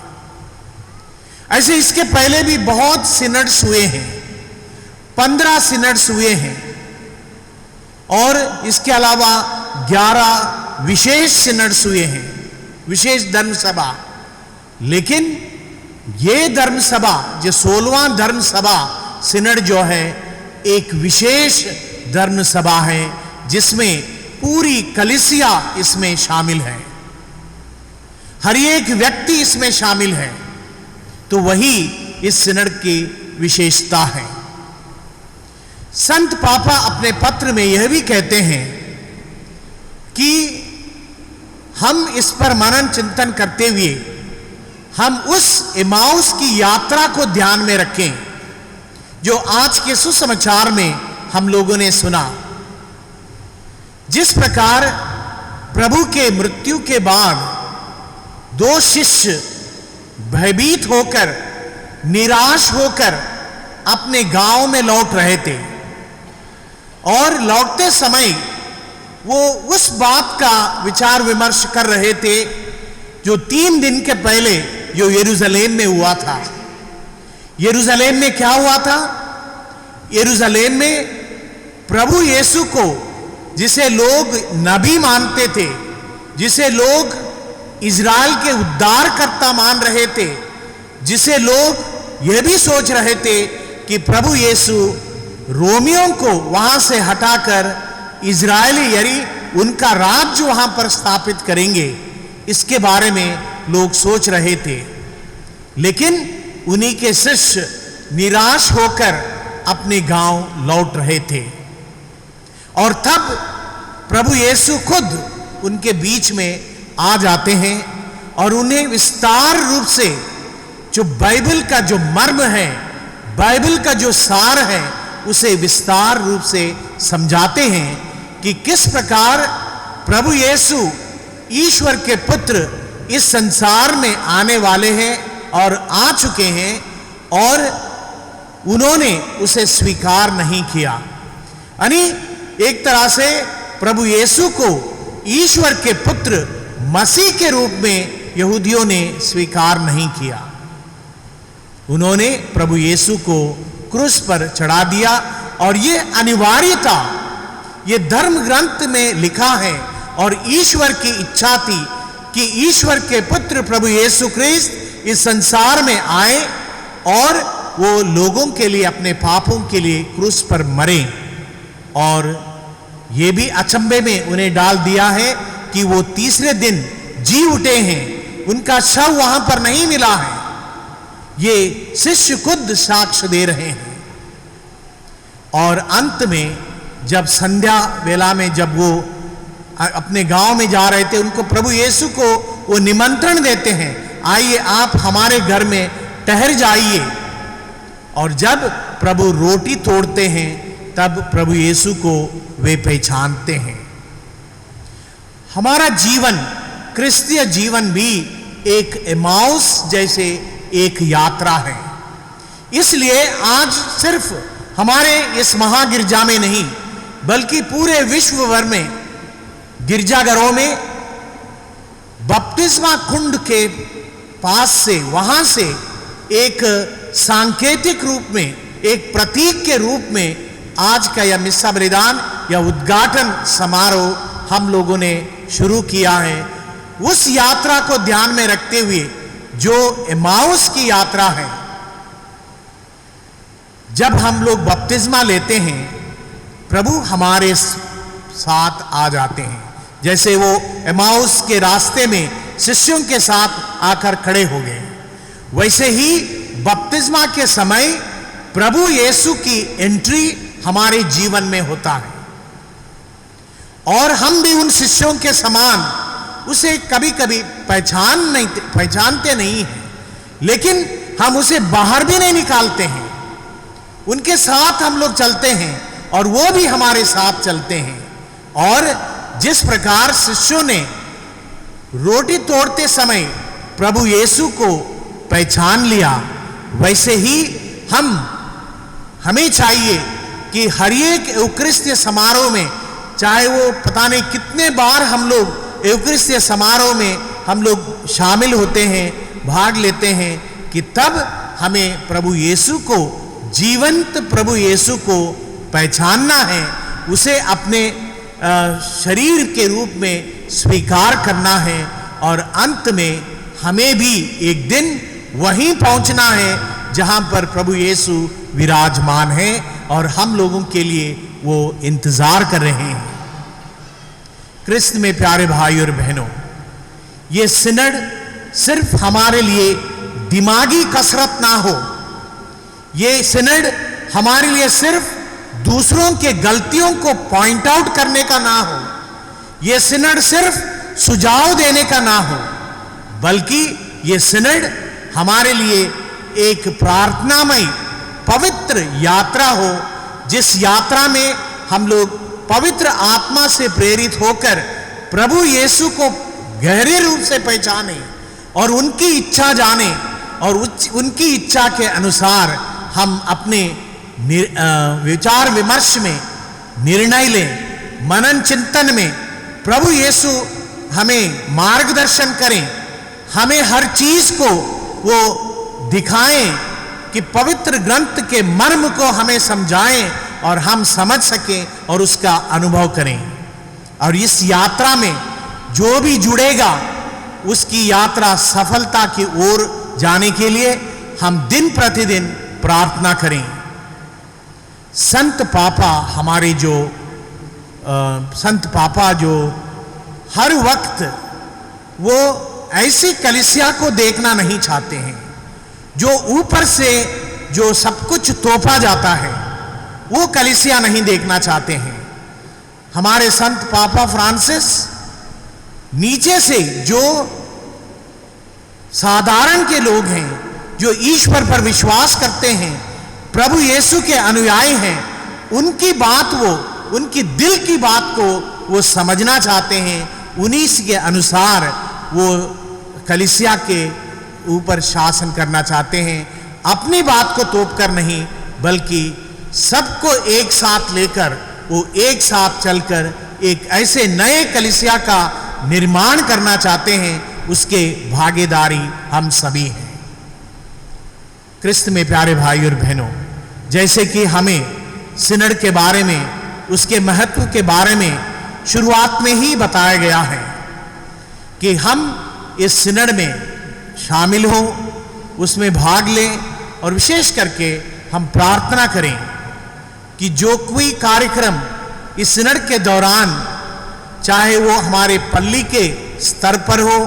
ऐसे इसके पहले भी बहुत सिनड्स हुए हैं, 15 सिनड्स हुए हैं और इसके अलावा 11 विशेष सिनड्स हुए हैं, विशेष धर्म सभा। लेकिन ये धर्म सभा, जो 16वां धर्म सभा सिनड जो है, एक विशेष धर्म सभा है जिसमें पूरी कलीसिया इसमें शामिल है, हर एक व्यक्ति इसमें शामिल है। तो वही इस सिनड की विशेषता है। संत पापा अपने पत्र में यह भी कहते हैं कि हम इस पर मनन चिंतन करते हुए हम उस इमाउस की यात्रा को ध्यान में रखें जो आज के सुसमाचार में हम लोगों ने सुना। जिस प्रकार प्रभु के मृत्यु के बाद 2 शिष्य भयभीत होकर, निराश होकर अपने गांव में लौट रहे थे और लौटते समय वो उस बात का विचार विमर्श कर रहे थे जो 3 दिन के पहले जो यरूशलेम में हुआ था। यरूशलेम में क्या हुआ था? यरूशलेम में प्रभु यीशु को, जिसे लोग नबी मानते थे, जिसे लोग इज़राइल के उद्धारकर्ता मान रहे थे, जिसे लोग यह भी सोच रहे थे कि प्रभु यीशु रोमियों को वहां से हटाकर इज़राइली यानी उनका राज्य वहां पर स्थापित करेंगे, इसके बारे में लोग सोच रहे थे। लेकिन उन्हीं के शिष्य निराश होकर अपने गांव लौट रहे थे और तब प्रभु यीशु खुद उनके बीच में आ जाते हैं और उन्हें विस्तार रूप से जो बाइबल का जो मर्म है, बाइबल का जो सार है, उसे विस्तार रूप से समझाते हैं कि किस प्रकार प्रभु यीशु ईश्वर के पुत्र इस संसार में आने वाले हैं और आ चुके हैं और उन्होंने उसे स्वीकार नहीं किया। यानी एक तरह से प्रभु यीशु को ईश्वर के पुत्र मसीह के रूप में यहूदियों ने स्वीकार नहीं किया। उन्होंने प्रभु यीशु को क्रूस पर चढ़ा दिया और ये अनिवार्यता, ये धर्म ग्रंथ में लिखा है और ईश्वर की इच्छा थी कि ईश्वर के पुत्र प्रभु यीशु ख्रिस्त इस संसार में आए और वो लोगों के लिए, अपने पापों के लिए क्रूस पर मरे। और ये भी अचंभे में उन्हें डाल दिया है कि वो तीसरे दिन जी उठे हैं, उनका शव वहां पर नहीं मिला है। ये शिष्य खुद साक्ष्य दे रहे हैं। और अंत में जब संध्या वेला में जब वो अपने गांव में जा रहे थे, उनको प्रभु यीशु को वो निमंत्रण देते हैं, आइए आप हमारे घर में ठहर जाइए। और जब प्रभु रोटी तोड़ते हैं तब प्रभु यीशु को वे पहचानते हैं। हमारा जीवन, क्रिस्तीय जीवन भी एक एमाउस जैसे एक यात्रा है। इसलिए आज सिर्फ हमारे इस महागिरजा में नहीं बल्कि पूरे विश्व भर में गिरजाघरों में बपतिस्मा कुंड के पास से, वहां से एक सांकेतिक रूप में, एक प्रतीक के रूप में आज का यह मिस्सा बलिदान या उद्घाटन समारोह हम लोगों ने शुरू किया है। उस यात्रा को ध्यान में रखते हुए जो एमाउस की यात्रा है, जब हम लोग बपतिस्मा लेते हैं प्रभु हमारे साथ आ जाते हैं। जैसे वो एमाउस के रास्ते में शिष्यों के साथ आकर खड़े हो गए, वैसे ही बपतिस्मा के समय प्रभु यीशु की एंट्री हमारे जीवन में होता है। और हम भी उन शिष्यों के समान उसे कभी कभी पहचानते नहीं हैं, लेकिन हम उसे बाहर भी नहीं निकालते हैं। उनके साथ हम लोग चलते हैं और वो भी हमारे साथ चलते हैं। और जिस प्रकार शिष्यों ने रोटी तोड़ते समय प्रभु यीशु को पहचान लिया, वैसे ही हमें चाहिए कि हर एक यूकरिस्तीय समारोह में, चाहे वो पता नहीं कितने बार हम लोग यूकरिस्तीय समारोह में हम लोग शामिल होते हैं, भाग लेते हैं, कि तब हमें प्रभु यीशु को, जीवंत प्रभु यीशु को पहचानना है, उसे अपने शरीर के रूप में स्वीकार करना है। और अंत में हमें भी एक दिन वहीं पहुंचना है जहां पर प्रभु यीशु विराजमान है और हम लोगों के लिए वो इंतजार कर रहे हैं। क्रिस्त में प्यारे भाई और बहनों, ये सिनड सिर्फ हमारे लिए दिमागी कसरत ना हो, ये सिनड हमारे लिए सिर्फ दूसरों के गलतियों को पॉइंट आउट करने का ना हो, ये सिनड सिर्फ सुझाव देने का ना हो, बल्कि ये सिनड हमारे लिए एक प्रार्थनामय पवित्र यात्रा हो, जिस यात्रा में हम लोग पवित्र आत्मा से प्रेरित होकर प्रभु यीशु को गहरे रूप से पहचाने और उनकी इच्छा जाने और उनकी इच्छा के अनुसार हम अपने विचार विमर्श में, निर्णय लें, मनन चिंतन में प्रभु यीशु हमें मार्गदर्शन करें, हमें हर चीज को वो दिखाएं कि पवित्र ग्रंथ के मर्म को हमें समझाएं और हम समझ सकें और उसका अनुभव करें। और इस यात्रा में जो भी जुड़ेगा उसकी यात्रा सफलता की ओर जाने के लिए हम दिन प्रतिदिन प्रार्थना करें। संत पापा हमारे जो संत पापा जो हर वक्त वो ऐसी कलीसिया को देखना नहीं चाहते हैं जो ऊपर से जो सब कुछ तोपा जाता है, वो कलीसिया नहीं देखना चाहते हैं। हमारे संत पापा फ्रांसिस नीचे से जो साधारण के लोग हैं, जो ईश्वर पर विश्वास करते हैं, प्रभु यीशु के अनुयायी हैं, उनकी बात उनकी दिल की बात को वो समझना चाहते हैं। उन्हीं के अनुसार वो कलीसिया के ऊपर शासन करना चाहते हैं, अपनी बात को तोप कर नहीं, बल्कि सबको एक साथ लेकर वो एक साथ चलकर एक ऐसे नए कलीसिया का निर्माण करना चाहते हैं। उसके भागीदारी हम सभी हैं। क्रिस्त में प्यारे भाई और बहनों, जैसे कि हमें सिनड के बारे में, उसके महत्व के बारे में शुरुआत में ही बताया गया है कि हम इस सिनड में शामिल हों, उसमें भाग लें और विशेष करके हम प्रार्थना करें कि जो कोई कार्यक्रम इस सिनड के दौरान, चाहे वो हमारे पल्ली के स्तर पर हो,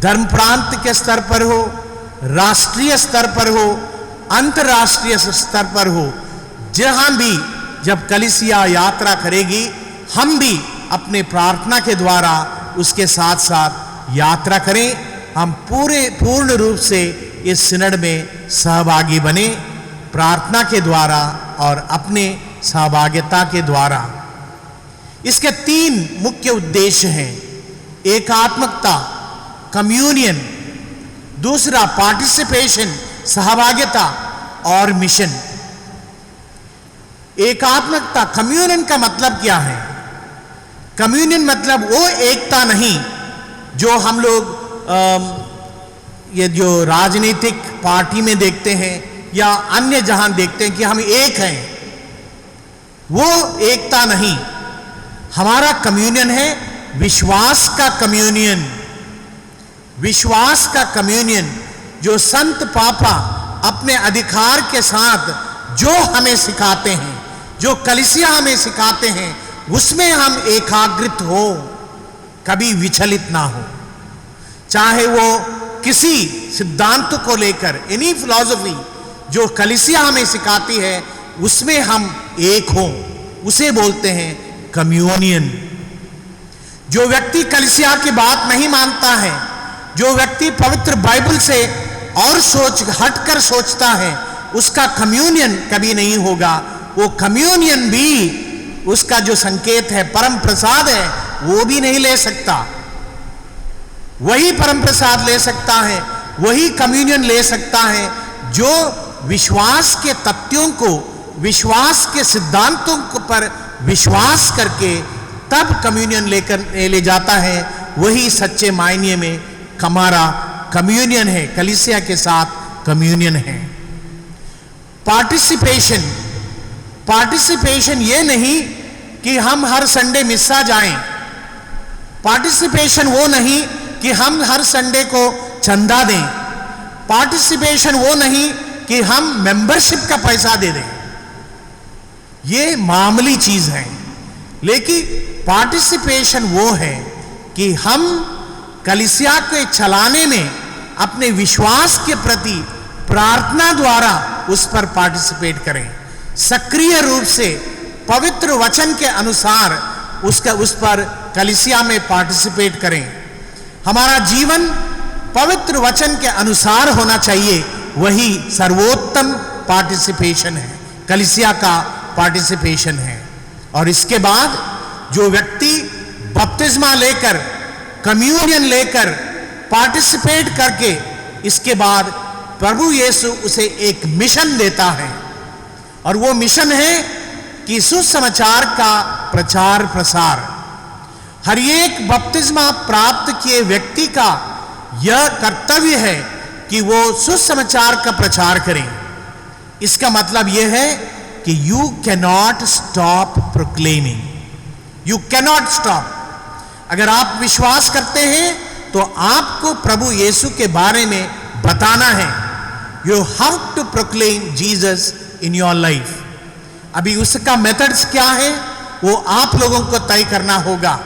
धर्म प्रांत के स्तर पर हो, राष्ट्रीय स्तर पर हो, अंतर्राष्ट्रीय स्तर पर हो, जहां भी जब कलीसिया यात्रा करेगी, हम भी अपने प्रार्थना के द्वारा उसके साथ साथ यात्रा करें। हम पूर्ण रूप से इस सिनड में सहभागी बने, प्रार्थना के द्वारा और अपने सहभागिता के द्वारा। इसके 3 मुख्य उद्देश्य हैं: एकात्मकता, कम्युनियन, दूसरा पार्टिसिपेशन, सहभागिता, और मिशन। एकात्मकता, कम्युनियन का मतलब क्या है? कम्युनियन मतलब वो एकता नहीं जो हम लोग ये जो राजनीतिक पार्टी में देखते हैं या अन्य जहां देखते हैं कि हम एक हैं, वो एकता नहीं। हमारा कम्युनियन है विश्वास का कम्युनियन। विश्वास का कम्युनियन जो संत पापा अपने अधिकार के साथ जो हमें सिखाते हैं, जो कलीसिया हमें सिखाते हैं, उसमें हम एकाग्रित हो, कभी विचलित ना हो। चाहे वो किसी सिद्धांत को लेकर, एनी फिलॉसफी जो कलीसिया हमें सिखाती है, उसमें हम एक हों, उसे बोलते हैं कम्युनियन। जो व्यक्ति कलीसिया की बात नहीं मानता है, जो व्यक्ति पवित्र बाइबल से और हटकर सोचता है, उसका कम्युनियन कभी नहीं होगा। वो कम्युनियन भी, उसका जो संकेत है परम प्रसाद है, वो भी नहीं ले सकता। वही परम प्रसाद ले सकता है, वही कम्युनियन ले सकता है जो विश्वास के तथ्यों को, विश्वास के सिद्धांतों पर विश्वास करके तब कम्युनियन ले जाता है। वही सच्चे मायने में हमारा कम्युनियन है, कलीसिया के साथ कम्युनियन है। पार्टिसिपेशन, पार्टिसिपेशन ये नहीं कि हम हर संडे मिस्सा जाएं। पार्टिसिपेशन वो नहीं कि हम हर संडे को चंदा दें। पार्टिसिपेशन वो नहीं कि हम मेंबरशिप का पैसा दे दें। ये मामूली चीज है। लेकिन पार्टिसिपेशन वो है कि हम कलीसिया के चलाने में अपने विश्वास के प्रति प्रार्थना द्वारा उस पर पार्टिसिपेट करें, सक्रिय रूप से पवित्र वचन के अनुसार उस पर कलीसिया में पार्टिसिपेट करें। हमारा जीवन पवित्र वचन के अनुसार होना चाहिए। वही सर्वोत्तम पार्टिसिपेशन है, कलीसिया का पार्टिसिपेशन है। और इसके बाद जो व्यक्ति बपतिस्मा लेकर, कम्युनियन लेकर पार्टिसिपेट करके, इसके बाद प्रभु यीशु उसे एक मिशन देता है, और वो मिशन है कि सुसमाचार का प्रचार प्रसार। हर एक बपतिस्मा प्राप्त किए व्यक्ति का यह कर्तव्य है कि वो सुसमाचार का प्रचार करें। इसका मतलब यह है कि you cannot stop proclaiming, you cannot stop. अगर आप विश्वास करते हैं तो आपको प्रभु यीशु के बारे में बताना है। You have to proclaim Jesus in your life. अभी उसका मेथड्स क्या है वो आप लोगों को तय करना होगा।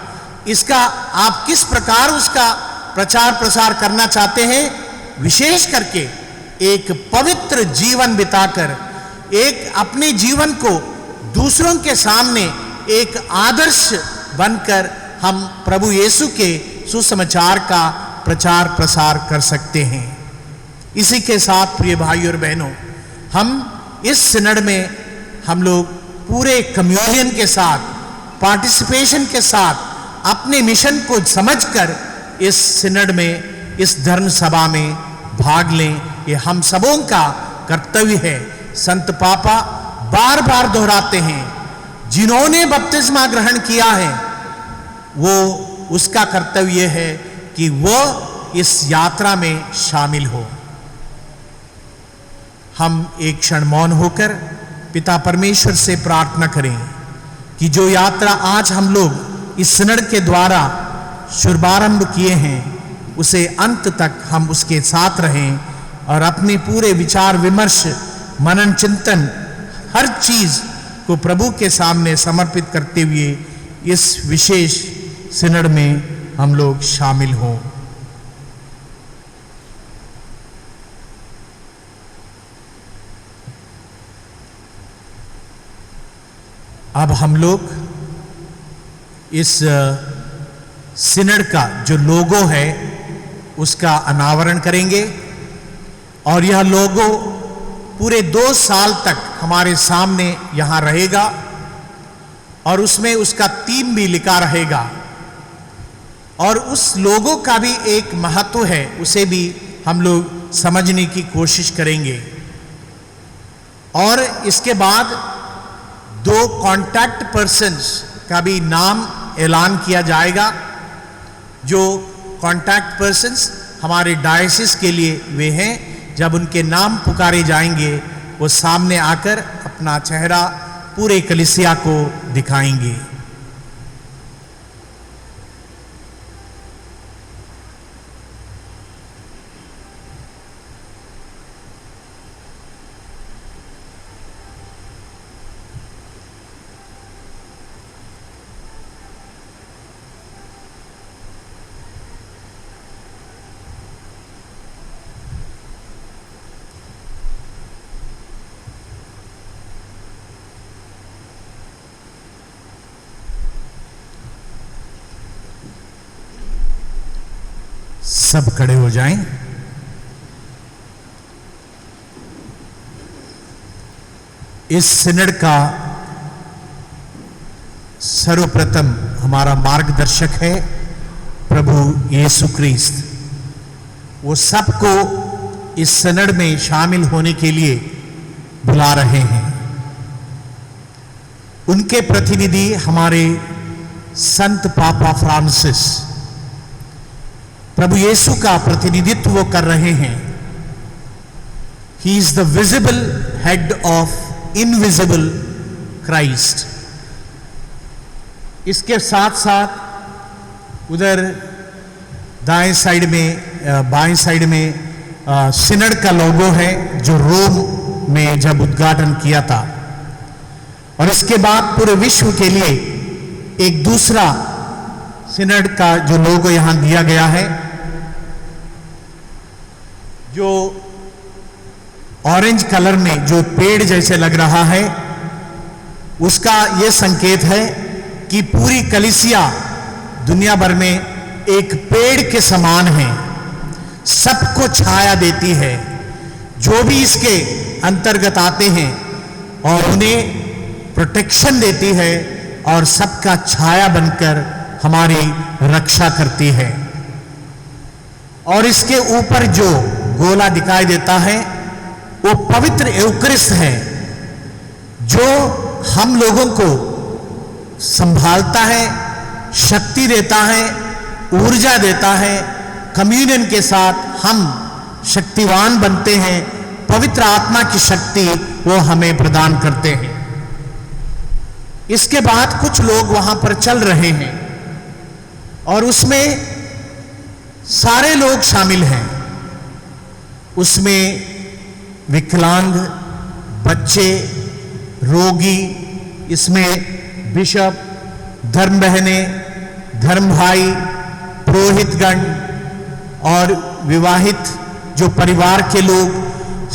इसका आप किस प्रकार उसका प्रचार प्रसार करना चाहते हैं, विशेष करके एक पवित्र जीवन बिताकर, एक अपने जीवन को दूसरों के सामने एक आदर्श बनकर हम प्रभु यीशु के सुसमाचार का प्रचार प्रसार कर सकते हैं। इसी के साथ प्रिय भाई और बहनों, हम इस सिनड में हम लोग पूरे कम्युनियन के साथ, पार्टिसिपेशन के साथ अपने मिशन को समझकर इस सिनड में, इस धर्म सभा में भाग लें। ये हम सबों का कर्तव्य है। संत पापा बार बार दोहराते हैं, जिन्होंने बपतिस्मा ग्रहण किया है वो, उसका कर्तव्य है कि वो इस यात्रा में शामिल हो। हम एक क्षण मौन होकर पिता परमेश्वर से प्रार्थना करें कि जो यात्रा आज हम लोग इस सिनड के द्वारा शुभारंभ किए हैं, उसे अंत तक हम उसके साथ रहें और अपने पूरे विचार विमर्श, मनन चिंतन, हर चीज को प्रभु के सामने समर्पित करते हुए इस विशेष सिनड में हम लोग शामिल हों। अब हम लोग इस सिनड का जो लोगो है उसका अनावरण करेंगे। और यह लोगो पूरे 2 साल तक हमारे सामने यहाँ रहेगा और उसमें उसका थीम भी लिखा रहेगा और उस लोगो का भी एक महत्व है, उसे भी हम लोग समझने की कोशिश करेंगे। और इसके बाद 2 कॉन्टैक्ट पर्सन्स का भी नाम ऐलान किया जाएगा, जो कॉन्टैक्ट पर्सन्स हमारे डायसिस के लिए वे हैं। जब उनके नाम पुकारे जाएंगे वो सामने आकर अपना चेहरा पूरे कलीसिया को दिखाएंगे। सब खड़े हो जाएं। इस सिनड का सर्वप्रथम हमारा मार्गदर्शक है प्रभु यीशु ख्रीस्त। वो सबको इस सिनड में शामिल होने के लिए बुला रहे हैं। उनके प्रतिनिधि हमारे संत पापा फ्रांसिस प्रभु यीशु का प्रतिनिधित्व वो कर रहे हैं। He is the visible head of invisible Christ. इसके साथ साथ उधर दाएं साइड में बाएं साइड में सिनड का लोगो है, जो रोम में जब उद्घाटन किया था। और इसके बाद पूरे विश्व के लिए एक दूसरा सिनड का जो लोगो यहां दिया गया है, जो ऑरेंज कलर में जो पेड़ जैसे लग रहा है, उसका यह संकेत है कि पूरी कलीसिया दुनिया भर में एक पेड़ के समान है, सबको छाया देती है। जो भी इसके अंतर्गत आते हैं और उन्हें प्रोटेक्शन देती है और सबका छाया बनकर हमारी रक्षा करती है। और इसके ऊपर जो गोला दिखाई देता है वो पवित्र यूकरिस्ट है, जो हम लोगों को संभालता है, शक्ति देता है, ऊर्जा देता है। कम्युनियन के साथ हम शक्तिवान बनते हैं, पवित्र आत्मा की शक्ति वो हमें प्रदान करते हैं। इसके बाद कुछ लोग वहां पर चल रहे हैं और उसमें सारे लोग शामिल हैं। उसमें विकलांग, बच्चे, रोगी, इसमें बिशप, धर्म बहनें, धर्म भाई, पुरोहितगण और विवाहित जो परिवार के लोग,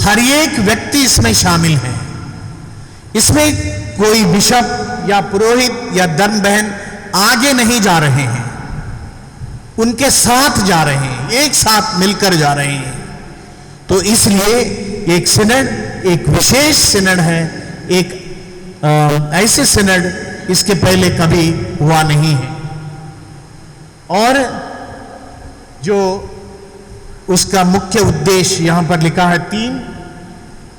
हर एक व्यक्ति इसमें शामिल है। इसमें कोई बिशप या पुरोहित या धर्म बहन आगे नहीं जा रहे हैं, उनके साथ जा रहे हैं, एक साथ मिलकर जा रहे हैं। तो इसलिए एक सिनड एक विशेष सिनड है, एक ऐसे सिनड इसके पहले कभी हुआ नहीं है। और जो उसका मुख्य उद्देश्य यहां पर लिखा है 3,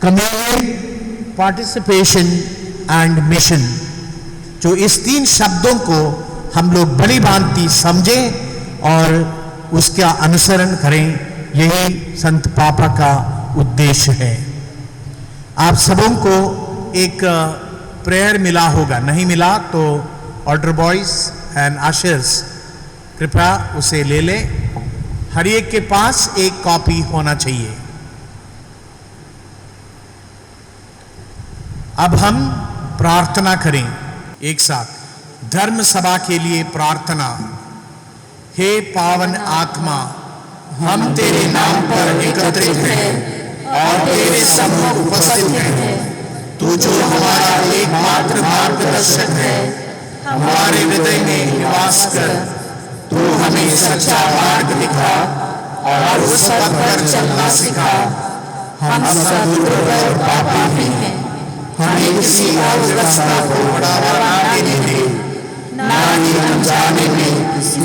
कम्युनियन, पार्टिसिपेशन एंड मिशन। जो इस 3 शब्दों को हम लोग भली भांति समझें और उसका अनुसरण करें, यही संत पापा का उद्देश्य है। आप सबों को एक प्रेयर मिला होगा, नहीं मिला तो ऑर्डर बॉयज एंड अशर्स कृपया उसे ले ले। हर एक के पास एक कॉपी होना चाहिए। अब हम प्रार्थना करें एक साथ। धर्म सभा के लिए प्रार्थना। हे पावन आत्मा, हम तेरे नाम पर एकत्रित हैं और तेरे सम्मुख उपस्थित हैं। तू जो हमारा एकमात्र मार्गदर्शक है, हमारे हृदय में निवास कर। तू हमें सच्चा मार्ग दिखा और उस पथ पर चलना सिखा। हम सब दुर्बल पापी हैं। हमें किसी अव्यवस्था को बढ़ावा ना देने दें, ना ही अनजाने में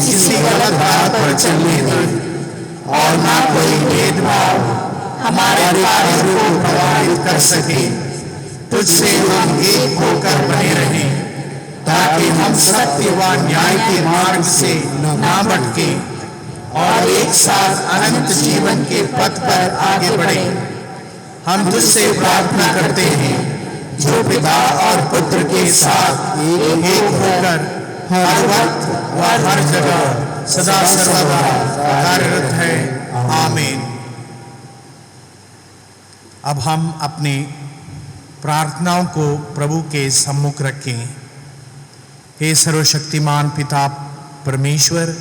किसी गलत राह पर चलने दें, और ना कोई भेदभाव हमारे कार्यों को प्रभावित कर सके। तुझसे हम एक होकर बने रहें, ताकि हम सत्य व न्याय के मार्ग से ना भटके और एक साथ अनंत जीवन के पथ पर आगे बढ़े। हम तुझसे प्रार्थना करते हैं, जो पिता और पुत्र के साथ एक होकर हर वक्त व हर जगह सदा सर्वदा कार्यरत है। आमीन। अब हम अपनी प्रार्थनाओं को प्रभु के सम्मुख रखें। हे सर्वशक्तिमान पिता परमेश्वर,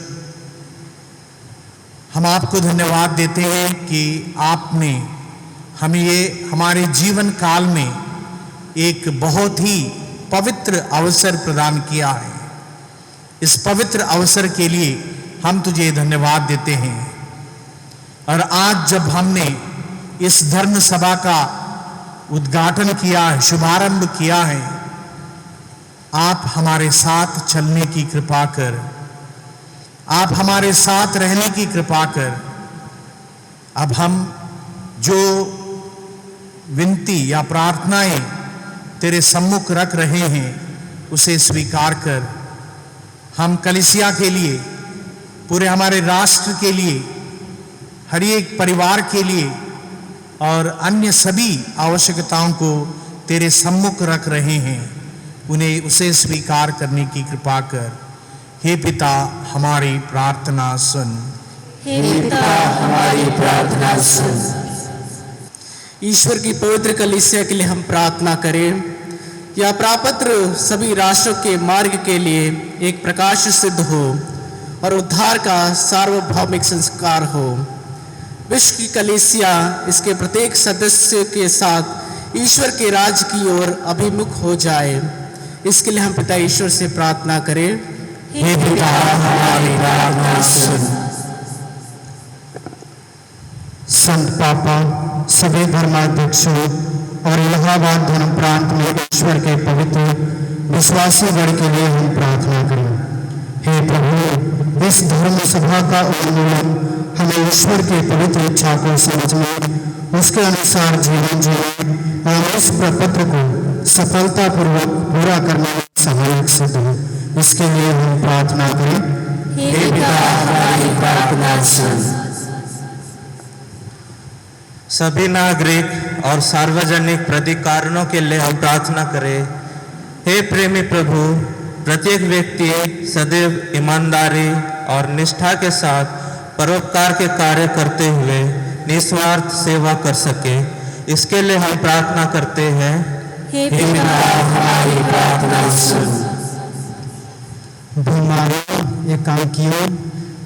हम आपको धन्यवाद देते हैं कि आपने हमें ये हमारे जीवन काल में एक बहुत ही पवित्र अवसर प्रदान किया है। इस पवित्र अवसर के लिए हम तुझे धन्यवाद देते हैं। और आज जब हमने इस धर्म सभा का उद्घाटन किया है, शुभारंभ किया है, आप हमारे साथ चलने की कृपा कर, आप हमारे साथ रहने की कृपा कर। अब हम जो विनती या प्रार्थनाएं तेरे सम्मुख रख रहे हैं, उसे स्वीकार कर। हम कलीसिया के लिए, पूरे हमारे राष्ट्र के लिए, हर एक परिवार के लिए और अन्य सभी आवश्यकताओं को तेरे सम्मुख रख रहे हैं, उसे स्वीकार करने की कृपा कर। हे पिता, हमारी प्रार्थना सुन। हे पिता, हमारी प्रार्थना सुन। ईश्वर की पवित्र कलीसिया के लिए हम प्रार्थना करें। यह प्रापत्र सभी राष्ट्रों के मार्ग के लिए एक प्रकाश सिद्ध हो और उद्धार का सार्वभौमिक संस्कार हो। विश्व की कलीसिया इसके प्रत्येक सदस्य के साथ ईश्वर के राज की ओर अभिमुख हो जाए। इसके लिए हम पिता ईश्वर से प्रार्थना करें। हे पिता, हमारी प्रार्थना सुन। संत पापा, सभी धर्माध्यक्षों और इलाहाबाद धर्म प्रांत में ईश्वर के पवित्र विश्वासी गण के लिए हम प्रार्थना करें। हे प्रभु, इस धर्म सभा का उन्मूलन हमें ईश्वर के पवित्र इच्छा को समझने, उसके अनुसार जीवन जीने और इस प्रपत्र को सफलतापूर्वक पूरा करने में सहायक सिद्ध हो। इसके लिए हम प्रार्थना करें। हे पिता, हमारी प्रार्थना सुन। सभी नागरिक और सार्वजनिक प्राधिकरणों के लिए हम प्रार्थना करें। हे प्रेमी प्रभु, प्रत्येक व्यक्ति सदैव ईमानदारी और निष्ठा के साथ परोपकार के कार्य करते हुए निस्वार्थ सेवा कर सके। इसके लिए हम प्रार्थना करते हैं। हे पिता, हमारी प्रार्थना सुन। बीमारों, एकांकियों,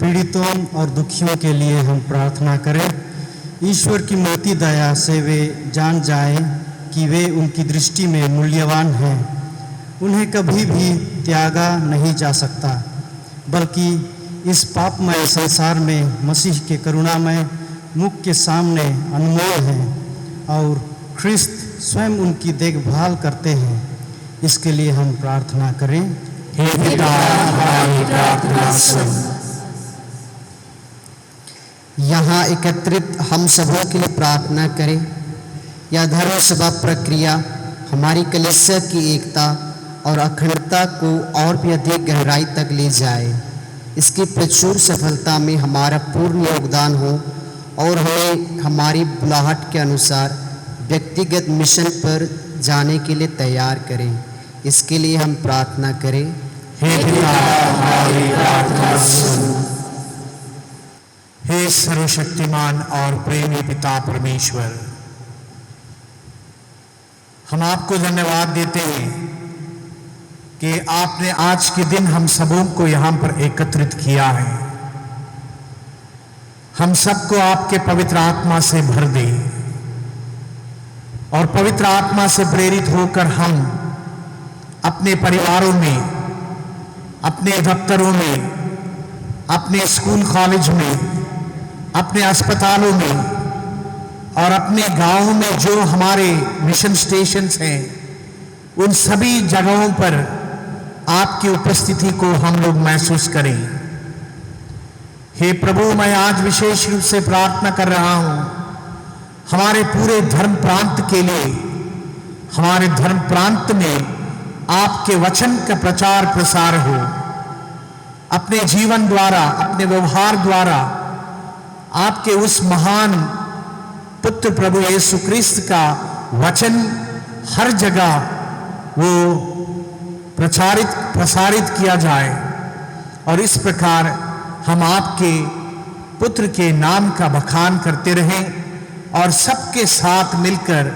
पीड़ितों और दुखियों के लिए हम प्रार्थना करें। ईश्वर की मोटी दया से वे जान जाएं कि वे उनकी दृष्टि में मूल्यवान हैं। उन्हें कभी भी त्यागा नहीं जा सकता, बल्कि इस पापमय संसार में मसीह के करुणामय मुख के सामने अनमोल हैं और ख्रिस्त स्वयं उनकी देखभाल करते हैं। इसके लिए हम प्रार्थना करें। हे पिता, हमारी प्रार्थना सुन। यहाँ एकत्रित हम सबों के लिए प्रार्थना करें। यह धर्म सभा प्रक्रिया हमारी कलीसिया की एकता और अखंडता को और भी अधिक गहराई तक ले जाए। इसकी प्रचुर सफलता में हमारा पूर्ण योगदान हो और हमें हमारी बुलाहट के अनुसार व्यक्तिगत मिशन पर जाने के लिए तैयार करें। इसके लिए हम प्रार्थना करें। हे पिता, हमारी प्रार्थना सुन। हे सर्वशक्तिमान और प्रेमी पिता परमेश्वर, हम आपको धन्यवाद देते हैं कि आपने आज के दिन हम सबों को यहाँ पर एकत्रित किया है। हम सबको आपके पवित्र आत्मा से भर दे और पवित्र आत्मा से प्रेरित होकर हम अपने परिवारों में, अपने दफ्तरों में, अपने स्कूल कॉलेज में, अपने अस्पतालों में और अपने गांव में जो हमारे मिशन स्टेशंस हैं उन सभी जगहों पर आपकी उपस्थिति को हम लोग महसूस करें। हे प्रभु, मैं आज विशेष रूप से प्रार्थना कर रहा हूं हमारे पूरे धर्म प्रांत के लिए। हमारे धर्म प्रांत में आपके वचन का प्रचार प्रसार हो, अपने जीवन द्वारा, अपने व्यवहार द्वारा आपके उस महान पुत्र प्रभु यीशु क्रिस्त का वचन हर जगह वो प्रसारित किया जाए और इस प्रकार हम आपके पुत्र के नाम का बखान करते रहें और सबके साथ मिलकर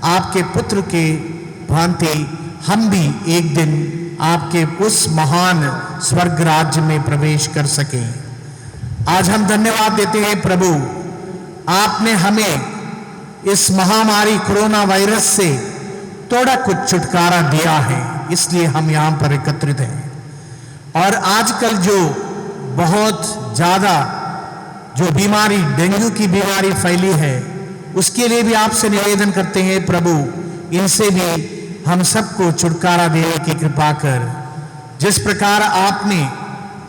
आपके पुत्र के भांति हम भी एक दिन आपके उस महान स्वर्ग राज्य में प्रवेश कर सकें। आज हम धन्यवाद देते हैं प्रभु, आपने हमें इस महामारी कोरोना वायरस से थोड़ा कुछ छुटकारा दिया है, इसलिए हम यहाँ पर एकत्रित हैं। और आजकल जो बहुत ज़्यादा जो बीमारी, डेंगू की बीमारी फैली है, उसके लिए भी आपसे निवेदन करते हैं प्रभु, इनसे भी हम सबको छुटकारा देने की कृपा कर। जिस प्रकार आपने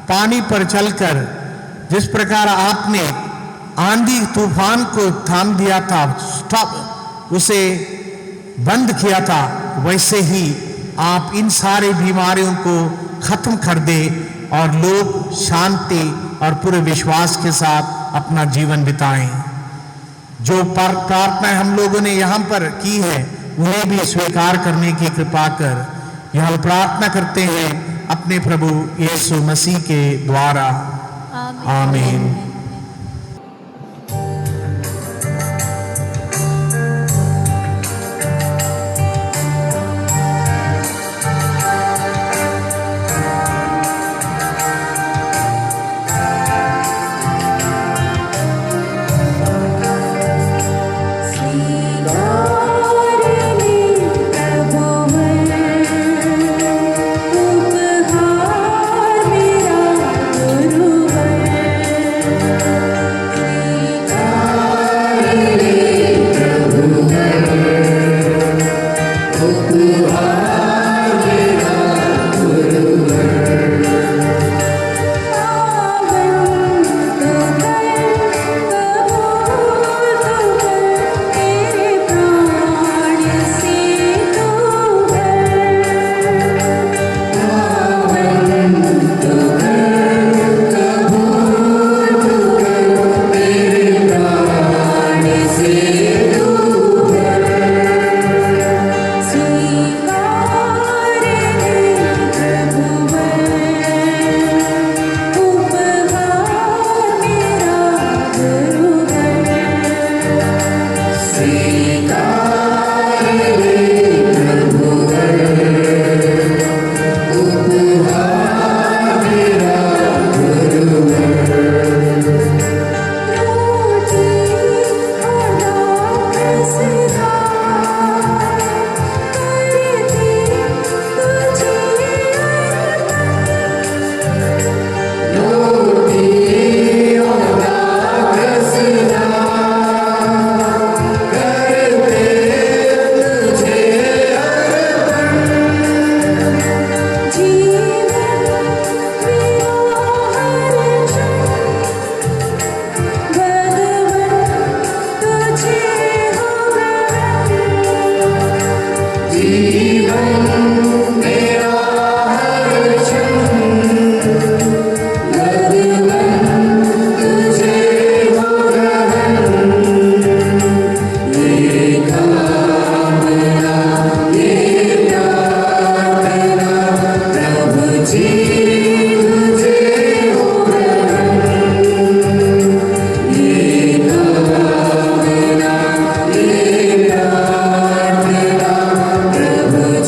पानी पर चलकर, जिस प्रकार आपने आंधी तूफान को थाम दिया था, स्टॉप, उसे बंद किया था, वैसे ही आप इन सारे बीमारियों को खत्म कर दे और लोग शांति और पूरे विश्वास के साथ अपना जीवन बिताएं। जो प्रार्थनाएं हम लोगों ने यहाँ पर की है उन्हें भी स्वीकार करने की कृपा कर। यह हम प्रार्थना करते हैं अपने प्रभु यीशु मसीह के द्वारा, आमीन।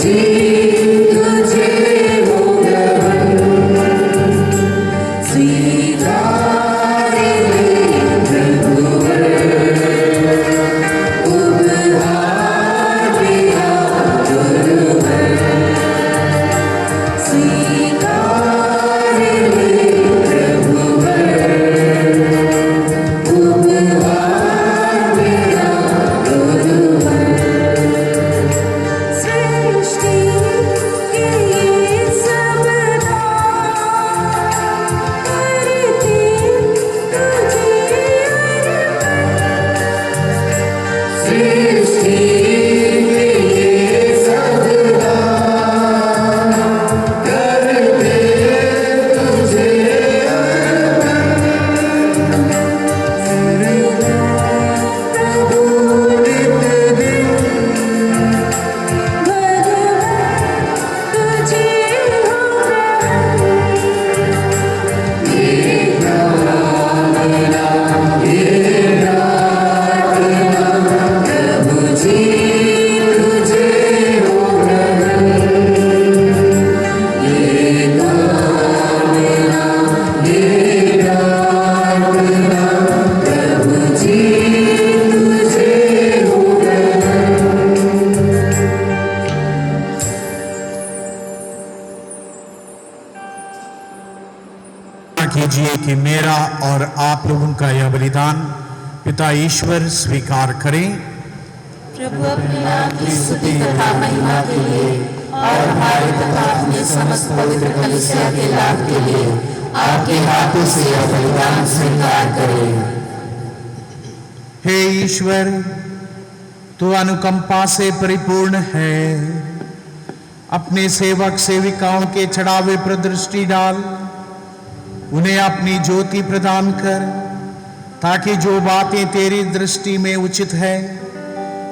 जी कीजिए कि मेरा और आप लोगों का यह बलिदान पिता ईश्वर स्वीकार करें। प्रभु अपने नाम की स्तुति तथा महिमा के लिए और हमारे तथा अपने समस्त पवित्र कलीसिया के लाभ के लिए आपके हाथों से यह बलिदान स्वीकार करें। हे ईश्वर, तू अनुकंपा से परिपूर्ण है। अपने सेवक सेविकाओं के चढ़ावे पर दृष्टि डाल, उन्हें अपनी ज्योति प्रदान कर, ताकि जो बातें तेरी दृष्टि में उचित है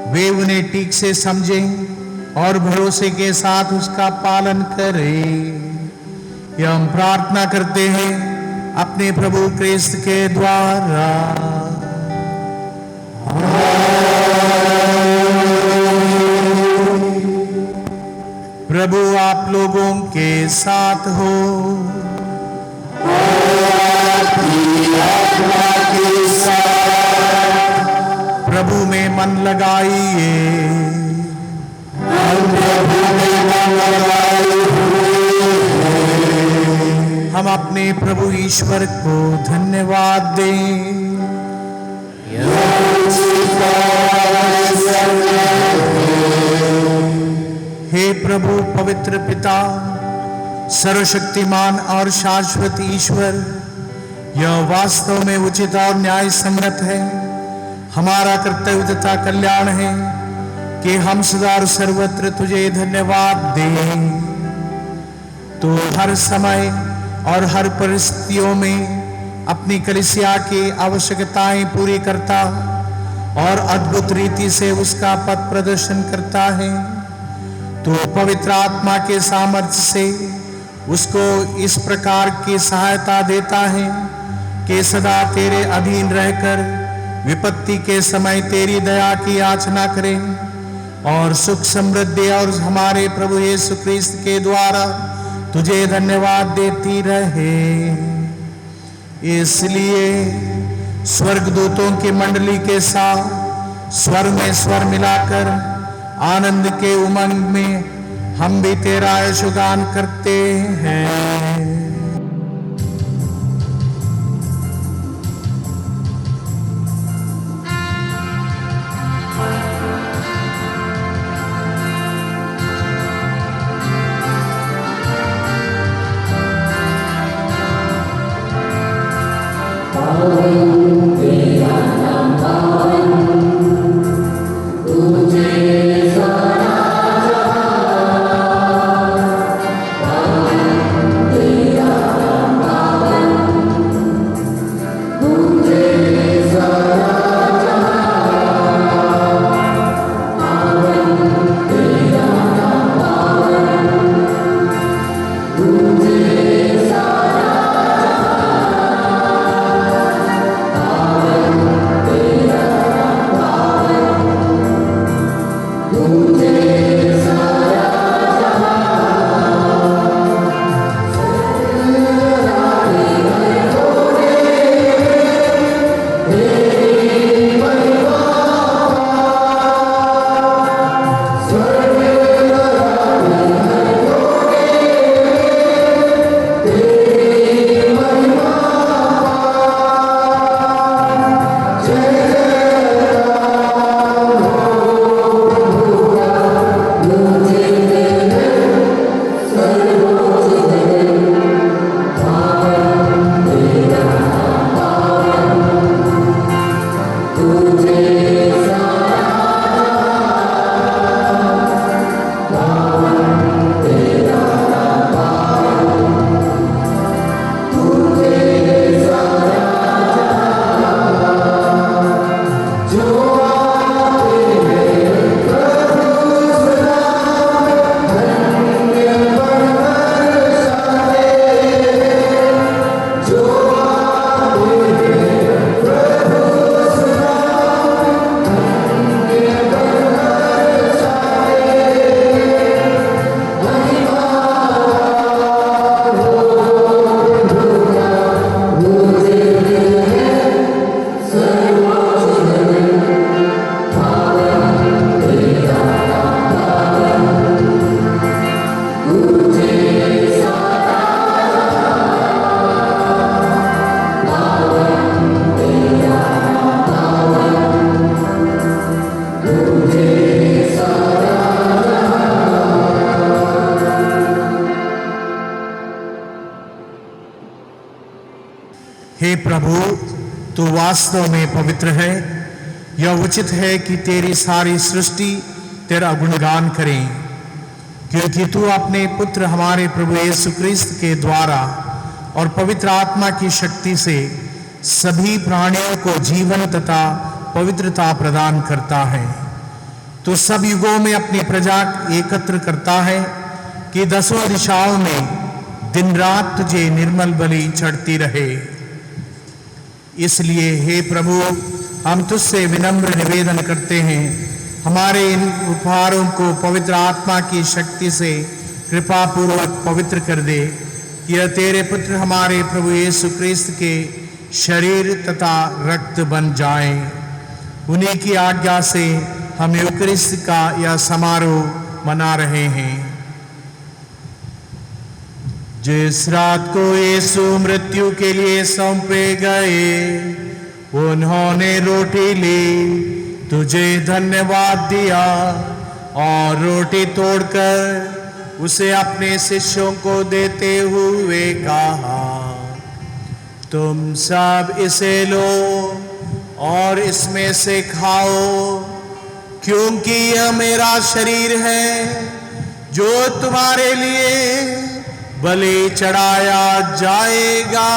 वे उन्हें ठीक से समझें और भरोसे के साथ उसका पालन करें। यह हम प्रार्थना करते हैं अपने प्रभु क्रिस्त के द्वारा। प्रभु आप लोगों के साथ हो। प्रभु में मन लगाइए। हम अपने प्रभु ईश्वर को धन्यवाद दें। हे प्रभु पवित्र पिता, सर्वशक्तिमान और शाश्वत ईश्वर, यह वास्तव में उचित और न्याय सम्मत है, हमारा कर्तव्य तथा कल्याण है कि हम सदा और सर्वत्र तुझे धन्यवाद दें। तो हर समय और हर परिस्थितियों में अपनी कलीसिया की आवश्यकताएं पूरी करता और अद्भुत रीति से उसका पथ प्रदर्शन करता है। तो पवित्र आत्मा के सामर्थ्य से उसको इस प्रकार की सहायता देता है कि सदा तेरे अधीन रहकर विपत्ति के समय तेरी दया की याचना करें और सुख समृद्धि और हमारे प्रभु यीशु ख्रीस्त के द्वारा तुझे धन्यवाद देती रहे। इसलिए स्वर्गदूतों की मंडली के साथ स्वर में स्वर मिलाकर आनंद के उमंग में हम भी तेरा यशोगान करते हैं। हे प्रभु, तू वास्तव में पवित्र है। यह उचित है कि तेरी सारी सृष्टि तेरा गुणगान करें, क्योंकि तू अपने पुत्र हमारे प्रभु यीशु क्रिस्त के द्वारा और पवित्र आत्मा की शक्ति से सभी प्राणियों को जीवन तथा पवित्रता प्रदान करता है। तो सब युगों में अपनी प्रजा एकत्र करता है कि दसों दिशाओं में दिन रात तुझे निर्मल बलि चढ़ती रहे। इसलिए हे प्रभु, हम तुझसे विनम्र निवेदन करते हैं, हमारे इन उपहारों को पवित्र आत्मा की शक्ति से कृपा पूर्वक पवित्र कर दे। यह तेरे पुत्र हमारे प्रभु यीशु क्रिस्त के शरीर तथा रक्त बन जाए। उन्हीं की आज्ञा से हम यूकरिस्त का यह समारोह मना रहे हैं। जिस रात को यीशु मृत्यु के लिए सौंपे गए, उन्होंने रोटी ली, तुझे धन्यवाद दिया और रोटी तोड़कर उसे अपने शिष्यों को देते हुए कहा, तुम सब इसे लो और इसमें से खाओ, क्योंकि यह मेरा शरीर है जो तुम्हारे लिए बलि चढ़ाया जाएगा।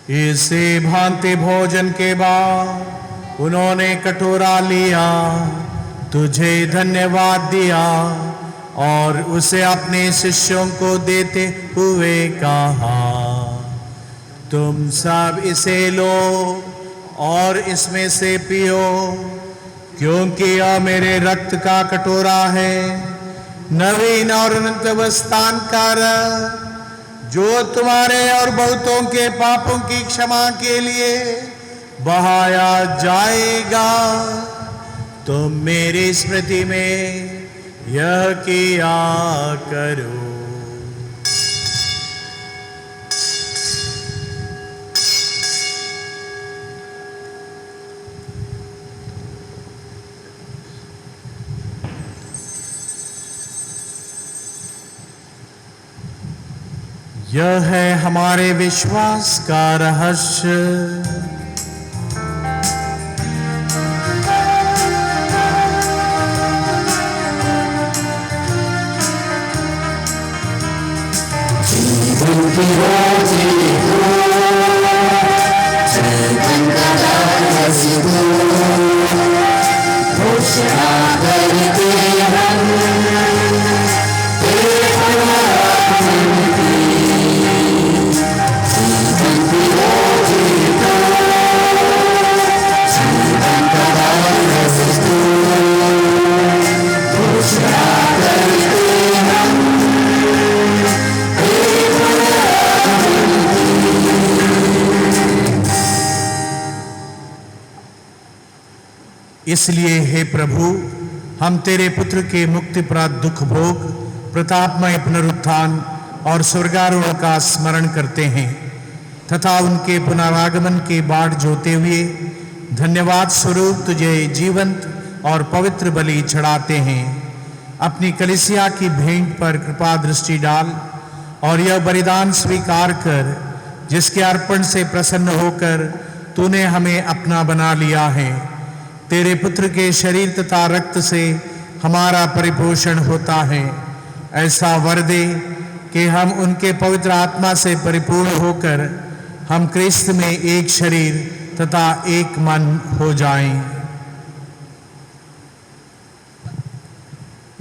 इसे भांति भोजन के बाद उन्होंने कटोरा लिया, तुझे धन्यवाद दिया और उसे अपने शिष्यों को देते हुए कहा, तुम सब इसे लो और इसमें से पियो, क्योंकि यह मेरे रक्त का कटोरा है, नवीन और अनंत वरदान का रस, जो तुम्हारे और बहुतों के पापों की क्षमा के लिए बहाया जाएगा। तुम मेरी स्मृति में यह किया करो। यह है हमारे विश्वास का रहस्य। जीवन की रोटी हो, जीवन का रस हो, घोषणा करते हम तेरे पराक्रम की। जीवन की रोटी हो, जीवन का रस हो, घोषणा करते हम इसलिए हे प्रभु, हम तेरे पुत्र के मुक्तिप्रद दुख भोग, प्रतापमय पुनरुत्थान और स्वर्गारोहण का स्मरण करते हैं तथा उनके पुनरागमन के बाट जोते हुए धन्यवाद स्वरूप तुझे जीवंत और पवित्र बलि चढ़ाते हैं। अपनी कलीसिया की भेंट पर कृपा दृष्टि डाल और यह बलिदान स्वीकार कर, जिसके अर्पण से प्रसन्न होकर तूने हमें अपना बना लिया है। तेरे पुत्र के शरीर तथा रक्त से हमारा परिपोषण होता है। ऐसा वर दे कि हम उनके पवित्र आत्मा से परिपूर्ण होकर हम क्रिस्त में एक शरीर तथा एक मन हो जाएं।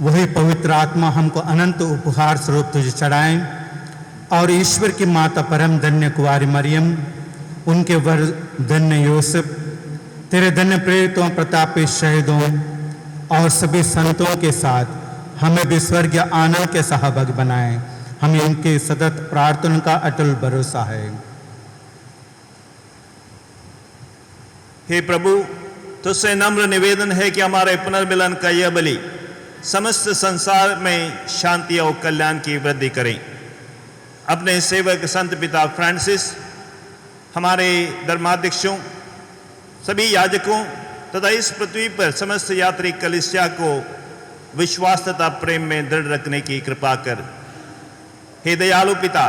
वही पवित्र आत्मा हमको अनंत उपहार स्वरूप तुझे चढ़ाएं और ईश्वर की माता परम धन्य कुंवारी मरियम, उनके वर धन्य यूसुफ, तेरे धन्य प्रेरितों, प्रतापी शहीदों और सभी संतों के साथ हमें भी स्वर्गीय आनंद के सहभागी बनाएं। हमें उनकी सतत प्रार्थना का अटल भरोसा है। हे प्रभु, तुझसे नम्र निवेदन है कि हमारे पुनर्मिलन का यह बलि समस्त संसार में शांति और कल्याण की वृद्धि करें। अपने सेवक संत पिता फ्रांसिस, हमारे धर्माध्यक्षों, सभी याजकों तथा इस पृथ्वी पर समस्त यात्री कलीसिया को विश्वास तथा प्रेम में दृढ़ रखने की कृपा कर। हे दयालु पिता,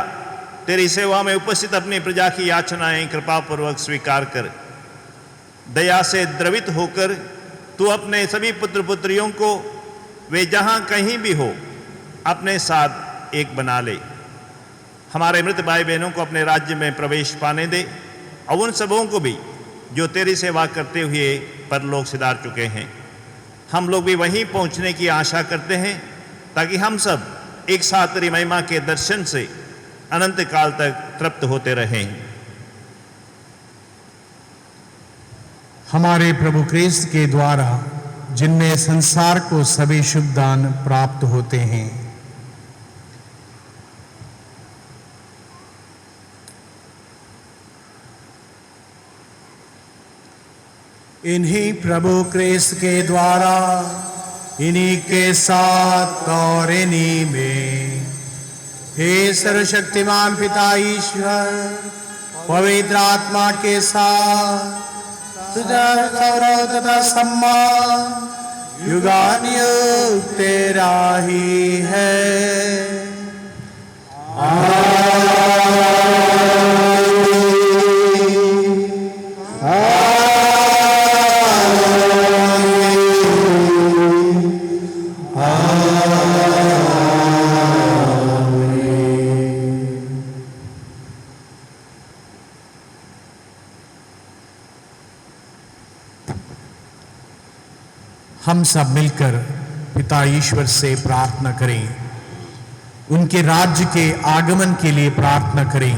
तेरी सेवा में उपस्थित अपनी प्रजा की याचनाएं कृपा पूर्वक स्वीकार कर। दया से द्रवित होकर तू अपने सभी पुत्र पुत्रियों को वे जहां कहीं भी हो अपने साथ एक बना ले। हमारे मृत भाई बहनों को अपने राज्य में प्रवेश पाने दे और उन सबों को भी जो तेरी सेवा करते हुए परलोक सिधार चुके हैं। हम लोग भी वहीं पहुंचने की आशा करते हैं ताकि हम सब एक साथ तेरी महिमा के दर्शन से अनंत काल तक तृप्त होते रहें। हमारे प्रभु क्रिस्त के द्वारा जिनमें संसार को सभी शुभ दान प्राप्त होते हैं, इन्हीं प्रभु क्रिस्त के द्वारा, इन्हीं के साथ और इन्हीं में, हे सर्वशक्तिमान पिता ईश्वर, पवित्र आत्मा के साथ तुझा गौरव तथा सम्मान युगानुयुग तेरा ही है। हम सब मिलकर पिता ईश्वर से प्रार्थना करें, उनके राज्य के आगमन के लिए प्रार्थना करें,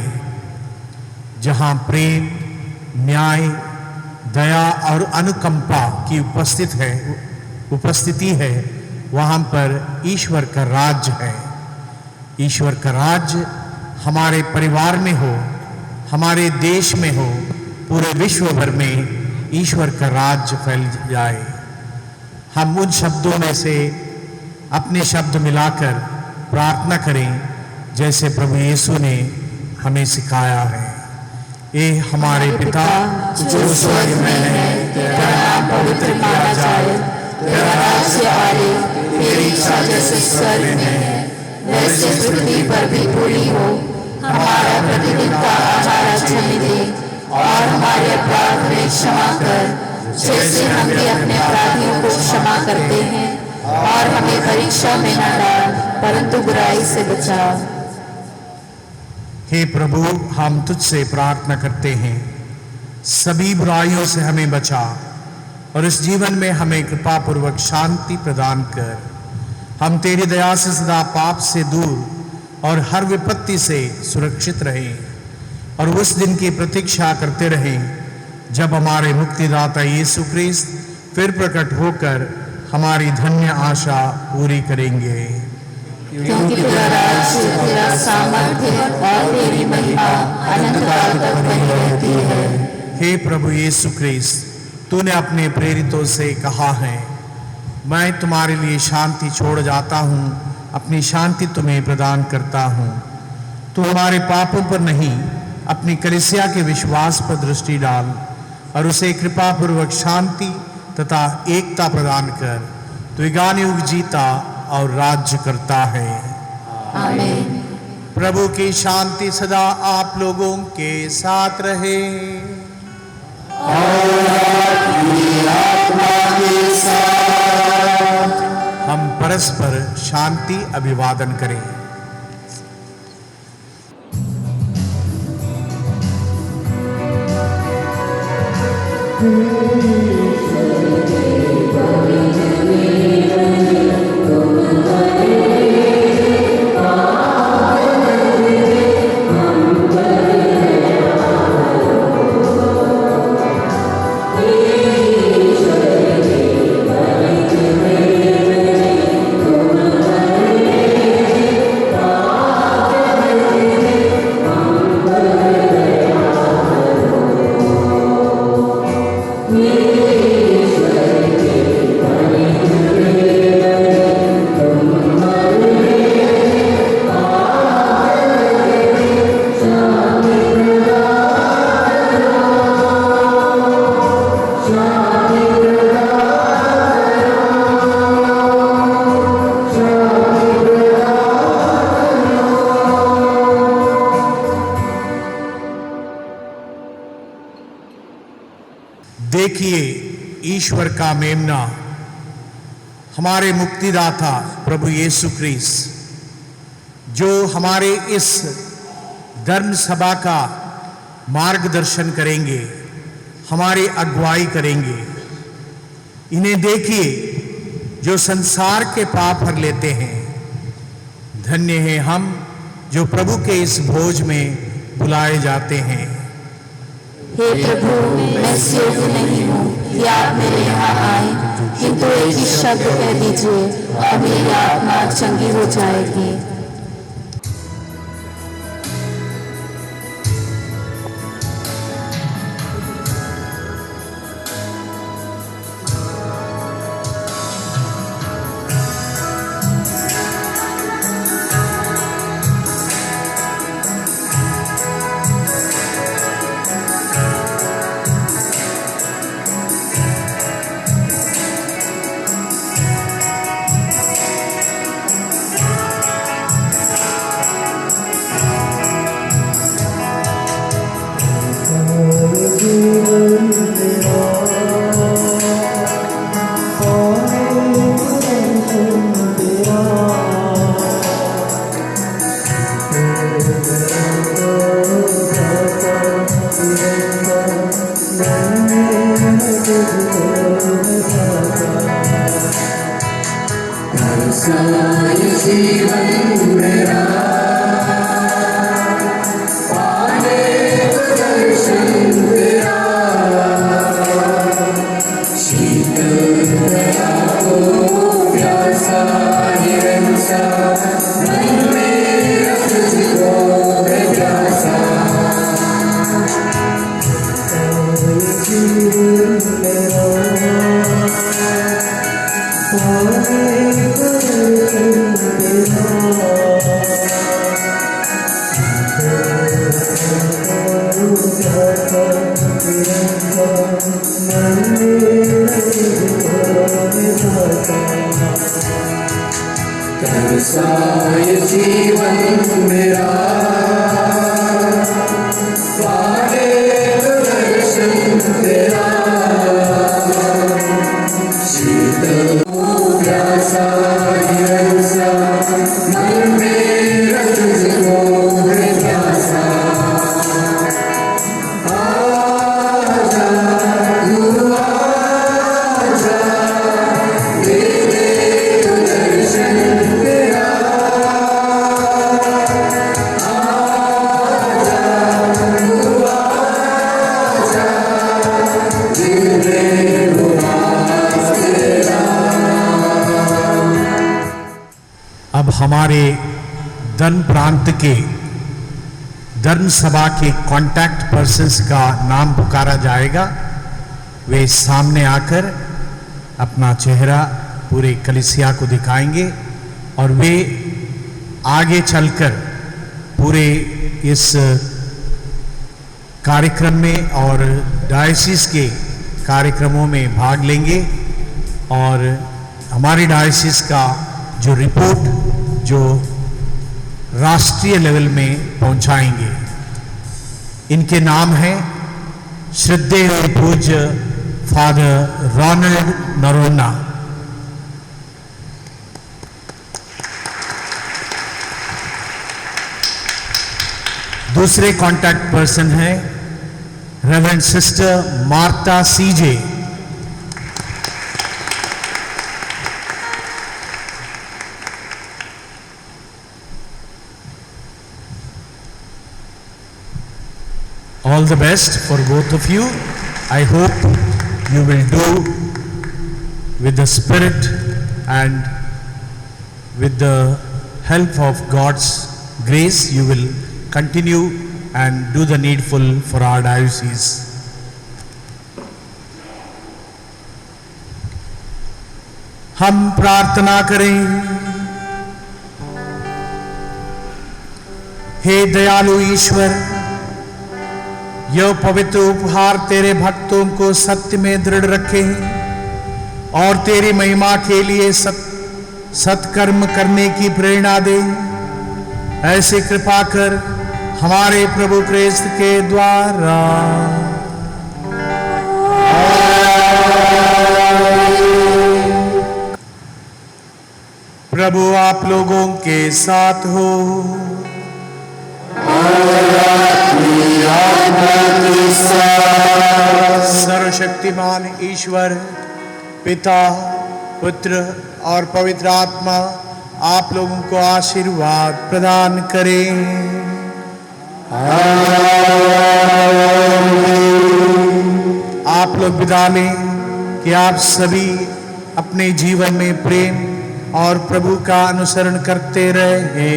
जहां प्रेम, न्याय, दया और अनुकंपा की उपस्थिति है, वहां पर ईश्वर का राज्य है। ईश्वर का राज्य हमारे परिवार में हो, हमारे देश में हो, पूरे विश्व भर में ईश्वर का राज्य फैल जाए। हम उन शब्दों में से अपने शब्द मिलाकर प्रार्थना करें जैसे प्रभु यीशु ने हमें सिखाया है। ये हमारे पिता जो स्वर्ग में है, तेरा नाम पवित्र किया जाए, तेरा राज्य आए, तेरी इच्छा जैसे स्वर्ग में है वैसे पृथ्वी पर भी पूरी हो। हमारा प्रतिदिन का आहार आज हमें दे और हमारे अपराध में क्षमा कर जैसे हम भी अपने अपराधियों को क्षमा करते हैं, और हमें परीक्षा में न डाल परंतु बुराई से बचा। हे प्रभु, हम तुझसे प्रार्थना करते हैं, सभी बुराइयों से हमें बचा और इस जीवन में हमें कृपा पूर्वक शांति प्रदान कर। हम तेरी दया से सदा पाप से दूर और हर विपत्ति से सुरक्षित रहें और उस दिन की प्रतीक्षा करते रहें जब हमारे मुक्तिदाता यीशु क्रिस्त फिर प्रकट होकर हमारी धन्य आशा पूरी करेंगे। क्योंकि तेरा राज्य, तेरा सामर्थ्य और तेरी महिमा अनंत काल तक बनी रहती है। हे प्रभु यीशु क्रिस्त, तूने अपने प्रेरितों से कहा है, मैं तुम्हारे लिए शांति छोड़ जाता हूँ, अपनी शांति तुम्हें प्रदान करता हूँ। तू हमारे पापों पर नहीं, अपनी कलीसिया के विश्वास पर दृष्टि डाल और उसे कृपा पूर्वक शांति तथा एकता प्रदान कर। तू युगानुयुग जीता और राज्य करता है। आमीन। प्रभु की शांति सदा आप लोगों के साथ रहे और आपकी आत्मा के साथ। हम परस्पर शांति अभिवादन करें। We ईश्वर का मेमना, हमारे मुक्तिदाता प्रभु यीशु ख्रीस्त, जो हमारे इस धर्म सभा का मार्गदर्शन करेंगे, हमारी अगुवाई करेंगे। इन्हें देखिए जो संसार के पाप हर लेते हैं। धन्य हैं हम जो प्रभु के इस भोज में बुलाए जाते हैं। हे प्रभु, मैं योग्य नहीं हूँ कि आप मेरे यहाँ आए, किंतु एक ही शब्द कह दीजिए और मेरी आत्मा चंगी हो जाएगी। हमारे धर्म प्रांत के धर्म सभा के कांटेक्ट पर्सन्स का नाम पुकारा जाएगा। वे सामने आकर अपना चेहरा पूरे कलीसिया को दिखाएंगे और वे आगे चलकर पूरे इस कार्यक्रम में और डायसिस के कार्यक्रमों में भाग लेंगे और हमारी डायसिस का जो रिपोर्ट जो राष्ट्रीय लेवल में पहुंचाएंगे। इनके नाम हैं श्रद्धेय और पूज्य फादर रोनाल्ड नरोन्ना, दूसरे कांटेक्ट पर्सन है reverend sister Marta CJ, all the best for both of you. I hope you will do with the spirit and with the help of God's grace. You will continue and do the needful for our diocese. हम प्रार्थना करें। हे दयालु ईश्वर, यह पवित्र उपहार तेरे भक्तों को सत्य में दृढ़ रखे और तेरी महिमा के लिए सत्कर्म करने की प्रेरणा दे। ऐसे कृपा कर हमारे प्रभु क्रिस्त के द्वारा। प्रभु आप लोगों के साथ हो। सर्वशक्तिमान ईश्वर पिता, पुत्र और पवित्र आत्मा आप लोगों को आशीर्वाद प्रदान करें। आप लोग विदा लें कि आप सभी अपने जीवन में प्रेम और प्रभु का अनुसरण करते रहे।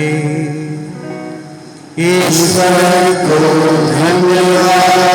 ईश्वर को धन्यवाद।